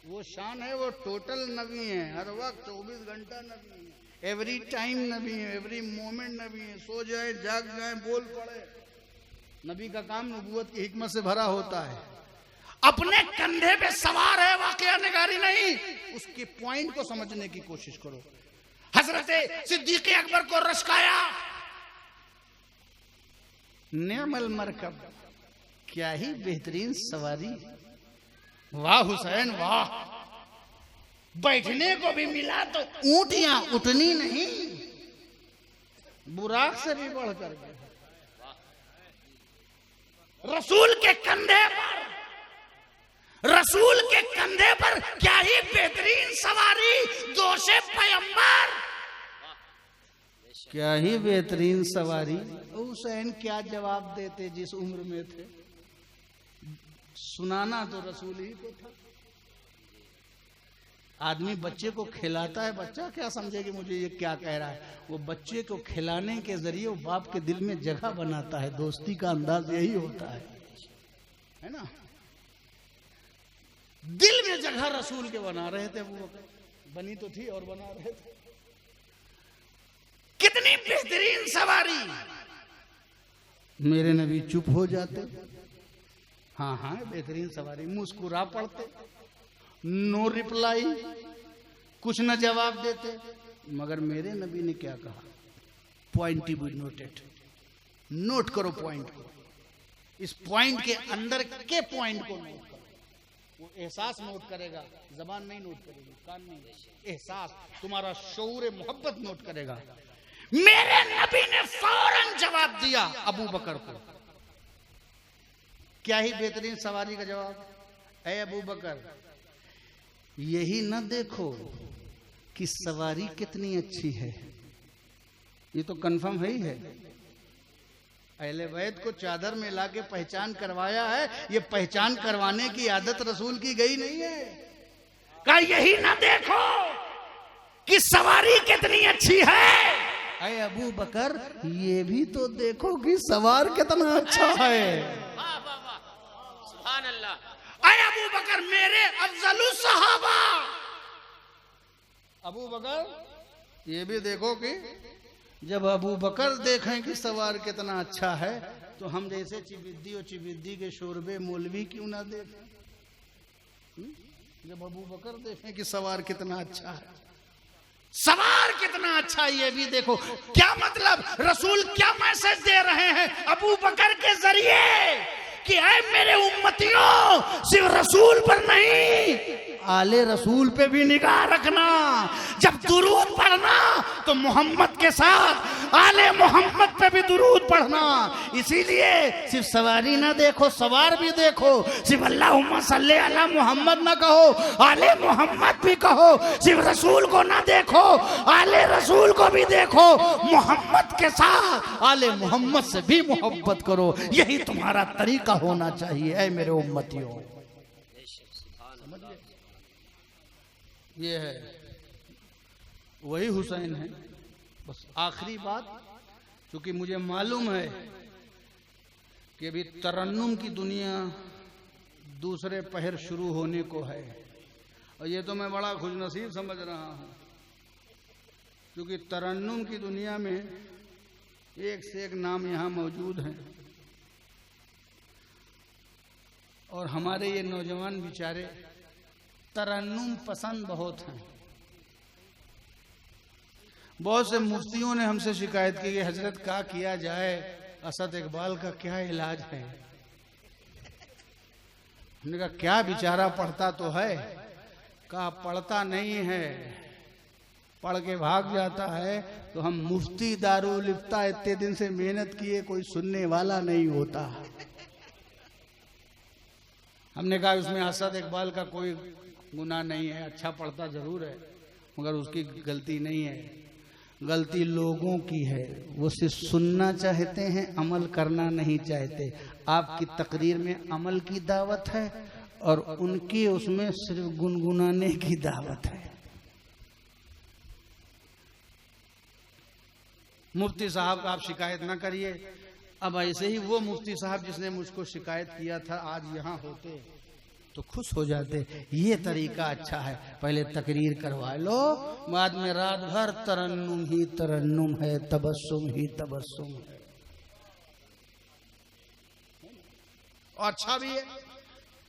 वो शान है, वो टोटल नबी है, हर वक्त 24 घंटा नबी है, एवरी टाइम नबी है, एवरी मोमेंट नबी है। सो जाए जाग जाए बोल पड़े, नबी का काम नबूवत की हिकमत से भरा होता है। अपने कंधे पे सवार है, वाकया निगारी नहीं, उसके पॉइंट को समझने की कोशिश करो। हजरत सिद्दीक अकबर को रश्काया, नेमल मरकब, क्या ही बेहतरीन सवारी, वाह हुसैन वाह। बैठने को भी मिला तो ऊंटियां उठनी नहीं, बुराक से भी बढ़कर के। रसूल के कंधे पर, रसूल के कंधे पर क्या ही बेहतरीन सवारी, दोषे पैगंबर, क्या ही बेहतरीन सवारी। हुसैन क्या जवाब देते जिस उम्र में थे, सुनाना तो रसूल ही को था। आदमी बच्चे को खिलाता है, बच्चा क्या समझे कि मुझे ये क्या कह रहा है, वो बच्चे को खिलाने के जरिए वो बाप के दिल में जगह बनाता है। दोस्ती का अंदाज यही होता है ना। दिल में जगह रसूल के बना रहे थे, वो बनी तो थी और बना रहे थे। कितनी बेहतरीन सवारी। मेरे नबी चुप हो जाते, हाँ हाँ बेहतरीन सवारी, मुस्कुरा पड़ते, नो रिप्लाई, कुछ न जवाब देते। मगर मेरे नबी ने क्या कहा, point to be noted, note करो पॉइंट को, इस पॉइंट के अंदर के पॉइंट को नोट करो। वो एहसास नोट करेगा, जबान नहीं नोट करेगी, कान नहीं, एहसास, तुम्हारा शऊर मोहब्बत नोट करेगा। मेरे नबी ने फौरन जवाब दिया अबू बकर को, क्या ही बेहतरीन सवारी का जवाब। ऐ अबू बकर, यही न देखो कि सवारी कितनी अच्छी है, ये तो कंफर्म है ही है। अहले बैत को चादर में लाके पहचान करवाया है, ये पहचान करवाने की आदत रसूल की गई नहीं है। कहा यही ना देखो कि सवारी कितनी अच्छी है, अरे अबू बकर ये भी तो देखो कि सवार कितना अच्छा है। वाह वाह वाह, सुभान अल्लाह। अरे अबू बकर मेरे अफजलु सहाबा, अबू बकर ये भी देखो कि जब अबू बकर देखें कि सवार कितना अच्छा है, तो हम जैसे चिबिद्दी और चिबिद्दी के शोरबे मौलवी क्यों ना देखें। जब अबू बकर देखें कि सवार कितना अच्छा है, सवार कितना अच्छा, ये भी देखो। क्या मतलब, रसूल क्या मैसेज दे रहे हैं अबू बकर के जरिए कि ऐ मेरे उम्मतियों, सिर्फ रसूल पर नहीं, आले रसूल पे भी निगाह रखना। जब दुरूद पढ़ना तो मोहम्मद के साथ आले मोहम्मद पे भी दुरूद पढ़ना। इसीलिए सिर्फ सवारी ना देखो, सवार भी देखो। सिर्फ अल्लाहुम्मा सल्ले अला मोहम्मद ना कहो, आले मोहम्मद भी कहो। सिर्फ रसूल को ना देखो, आले रसूल को भी देखो। मोहम्मद के साथ आले मोहम्मद से भी मोहब्बत करो। यही तुम्हारा तरीका होना चाहिए ऐ मेरे उम्मतियों। ये है, वही हुसैन है। बस आखिरी बात, क्योंकि मुझे मालूम है कि अभी तरन्नुम की दुनिया दूसरे पहर शुरू होने को है, और ये तो मैं बड़ा खुशनसीब समझ रहा हूँ, क्योंकि तरन्नुम की दुनिया में एक से एक नाम यहाँ मौजूद हैं। और हमारे ये नौजवान बेचारे तरन्नुम पसंद बहुत हैं। बहुत से मुफ्तियों ने हमसे शिकायत की कि हजरत क्या किया जाए, असद इकबाल का क्या इलाज है। हमने कहा क्या बेचारा पढ़ता तो है, कहा पढ़ता नहीं है, पढ़ के भाग जाता है। तो हम मुफ्ती दारुल इफ्ता इतने दिन से मेहनत किए, कोई सुनने वाला नहीं होता। हमने कहा उसमें असद इकबाल का कोई गुनाह नहीं है, अच्छा पढ़ता जरूर है, मगर उसकी गलती नहीं है। गलती लोगों की है, वो सिर्फ सुनना चाहते हैं, अमल करना नहीं चाहते। आपकी तकरीर में अमल की दावत है और उनकी उसमें सिर्फ गुनगुनाने की दावत है। मुफ्ती साहब का आप शिकायत ना करिए। अब ऐसे ही वो मुफ्ती साहब जिसने मुझको शिकायत किया था आज यहाँ होते तो खुश हो जाते। ये तरीका अच्छा है, पहले तकरीर करवा लो, बाद में रात भर तरन्नुम ही तरन्नुम है, तबस्सुम ही तबस्सुम है। और अच्छा भी है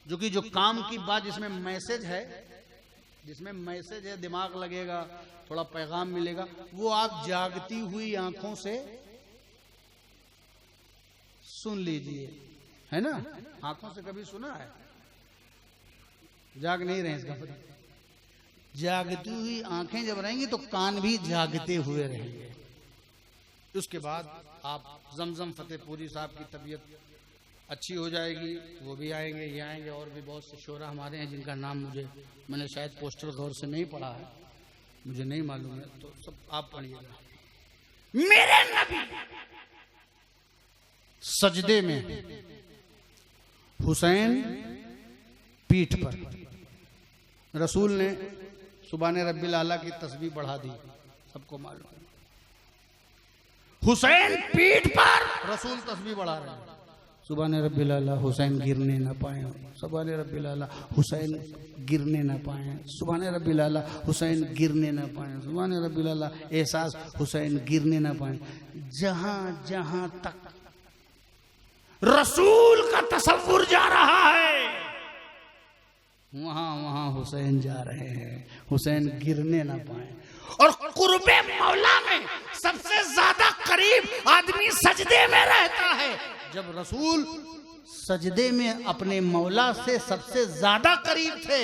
जो कि जो काम की बात जिसमें मैसेज है, दिमाग लगेगा, थोड़ा पैगाम मिलेगा, वो आप जागती हुई आंखों से सुन लीजिए, है ना। आंखों से कभी सुना है? जाग नहीं रहे इसका पता। जागती हुई आंखें जब रहेंगी तो कान भी जागते हुए रहेंगे। उसके बाद आप जमजम फतेहपुरी साहब की तबीयत अच्छी हो जाएगी, वो भी आएंगे, ये आएंगे, और भी बहुत से शोरा हमारे हैं जिनका नाम मैंने शायद पोस्टर गौर से नहीं पढ़ा है, मुझे नहीं मालूम है, तो सब आप पढ़िएगा। मेरे नबी सजदे में, हुसैन पीठ पर, रसूल ने सुभान रब्बिल आला की तस्बीह बढ़ा दी, सबको मालूम है। हुसैन पीठ पर, रसूल तस्बीह बढ़ा रहे हैं, सुभान रब्बिल आला हुसैन गिरने ना पाए, सुभान रब्बिल आला हुसैन गिरने ना पाए, सुभान रब्बिल आला हुसैन गिरने ना पाए, सुभान रब्बिल आला एहसास हुसैन गिरने ना पाए। जहां जहां तक रसूल का तसव्वुर जा रहा है, वहां वहां हुसैन जा रहे हैं, हुसैन गिरने ना पाए। और कुर्बे मौला में सबसे ज्यादा करीब आदमी सजदे में रहता है। जब रसूल सजदे में अपने मौला से सबसे ज्यादा करीब थे,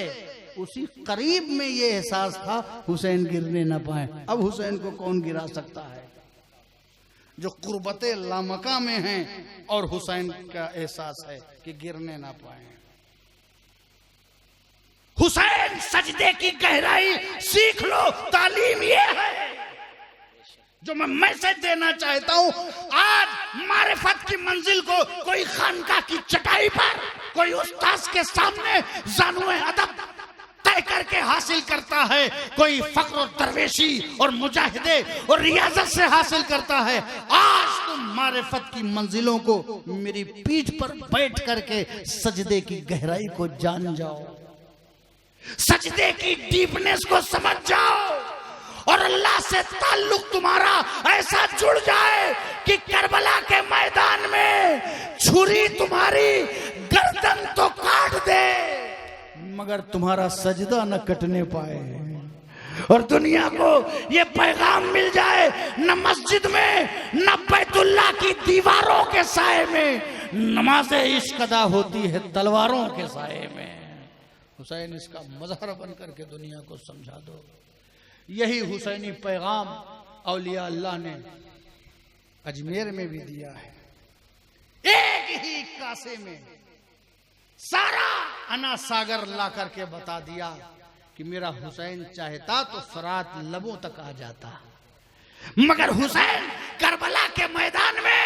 उसी करीब में ये एहसास था हुसैन गिरने ना पाए। अब हुसैन को कौन गिरा सकता है? जो कुर्बते लामका में हैं और हुसैन का एहसास है कि गिरने ना पाए। हुसैन सजदे की गहराई सीख लो, तालीम ये है जो मैं मैसेज देना चाहता हूं। आज मारिफत की मंजिल को कोई खानका की चटाई पर, कोई उस्ताद के सामने जानुए अदब तय करके हासिल करता है, कोई फक्र और दरवेशी और मुजाहिदे और रियाजत से हासिल करता है। आज तुम मारिफत की मंजिलों को मेरी पीठ पर बैठ करके सजदे की गहराई को जान जाओ, सजदे की डीपनेस को समझ जाओ, और अल्लाह से ताल्लुक तुम्हारा ऐसा जुड़ जाए कि करबला के मैदान में छुरी तुम्हारी गर्दन तो काट दे, मगर तुम्हारा सजदा न कटने पाए। और दुनिया को ये पैगाम मिल जाए, न मस्जिद में न बैतुल्लाह की दीवारों के साए में नमाज इश्क अदा होती है तलवारों के साए में। हुसैन इसका मजहर बन करके दुनिया को समझा दो। यही हुसैनी पैगाम औलिया अल्लाह ने अजमेर में भी दिया है। एक ही कासे में सारा अना सागर ला करके बता दिया कि मेरा हुसैन चाहता तो फरात लबों तक आ जाता, मगर हुसैन करबला के मैदान में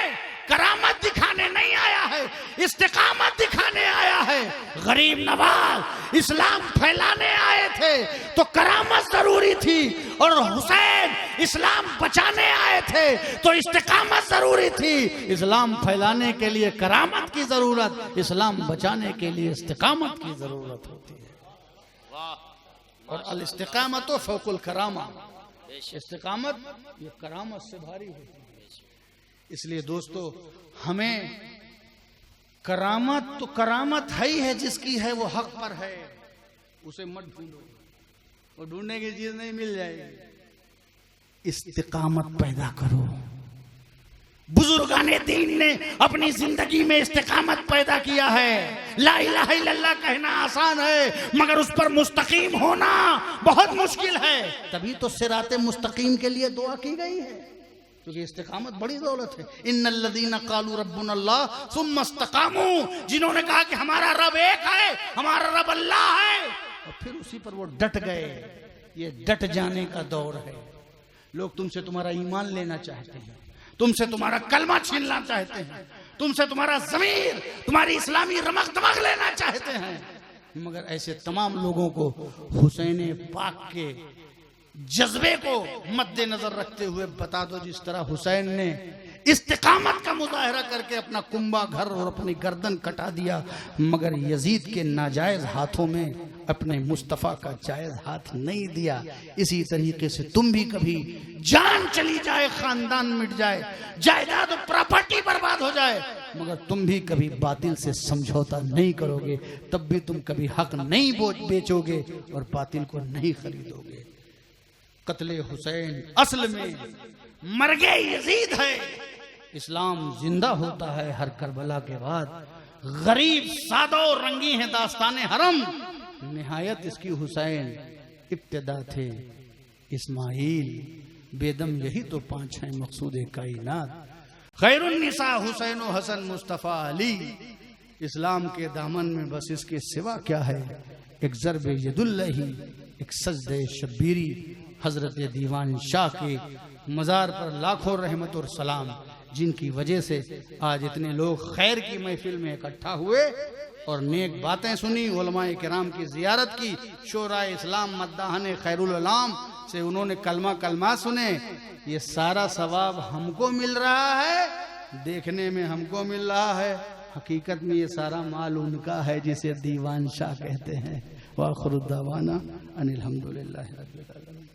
करामत दिखाने नहीं आया है, इस्तिकामत दिखाने आया है। गरीब नवाज इस्लाम फैलाने आए थे तो करामत जरूरी थी, और हुसैन इस्लाम बचाने आए थे तो इस्तिकामत जरूरी थी। इस्लाम फैलाने के लिए करामत की जरूरत, इस्लाम बचाने के लिए इस्तिकामत की जरूरत होती है। और अल इस्तिकामत तो फौकुल करामा, इस्तिकामत ये करामत से भारी होती है। इसलिए दोस्तों, हमें करामत तो करामत है ही है, जिसकी है वो हक पर है, उसे मत ढूंढो, वो ढूंढने की चीज नहीं मिल जाएगी। इस्तिकामत पैदा करो। बुजुर्गाने दीन ने अपनी जिंदगी में इस्तिकामत पैदा किया है। ला इलाहा इल्लल्लाह कहना आसान है, मगर उस पर मुस्तकीम होना बहुत मुश्किल है। तभी तो सिराते मुस्तकीम के लिए दुआ की गई है, क्योंकि इस्तिकामत बड़ी दौलत है। इन्नल्लज़ीना क़ालू रब्बुनल्लाह सुम्मा इस्तक़ामू, जिन्होंने कहा कि हमारा रब एक है, हमारा रब अल्लाह है, और फिर उसी पर वो डट गए। ये डट जाने का दौर है। लोग तुमसे तुम्हारा ईमान लेना चाहते हैं, तुमसे तुम्हारा कलमा छीनना चाहते हैं, तुमसे तुम्हारा ज़मीर, तुम्हारी इस्लामी रमक दमक लेना चाहते हैं। मगर ऐसे तमाम लोगों को हुसैन पाक के जज्बे को मद्देनजर रखते हुए बता दो, जिस तरह हुसैन ने इस्तिकामत का मुजाहरा करके अपना कुंबा घर और अपनी गर्दन कटा दिया, मगर यजीद के नाजायज हाथों में अपने मुस्तफ़ा का जायज हाथ नहीं दिया। इसी तरीके से तुम भी कभी जान चली जाए, खानदान मिट जाए, जायदाद और प्रॉपर्टी बर्बाद हो जाए, मगर तुम भी कभी बातिल से समझौता नहीं करोगे, तब भी तुम कभी हक नहीं बेचोगे और बातिल को नहीं खरीदोगे। कत्ले हुसैन असल में मरगे यजीद है। इस्लाम जिंदा होता है हर करबला के बाद। गरीब सादा और रंगी है दास्ताने हरम, निहायत इसकी हुसैन इब्तिदा थे इस्माइल, बेदम यही तो पांच हैं मकसूद कायनात। खैरुन निसा हुसैन व हसन मुस्तफ़ा अली। इस्लाम के दामन में बस इसके सिवा क्या है? एक ज़रब यदुल्लही, एक सजदे शब्बीरी। हजरत दीवान शाह के मज़ार पर लाखों रहमत और सलाम, जिनकी वजह से आज इतने लोग खैर की महफिल में इकट्ठा हुए और नेक बातें सुनी, उलमाए किराम की जियारत की, शोरा इस्लाम मद्दाहन खैरुल अलाम से उन्होंने कलमा सुने। ये सारा सवाब हमको मिल रहा है, देखने में हमको मिल रहा है, हकीकत में ये सारा माल उनका है जिसे दीवान शाह कहते हैं। वाखिर दावाना अनिल हम्दुलिल्लाहि रब्बिल आलमीन।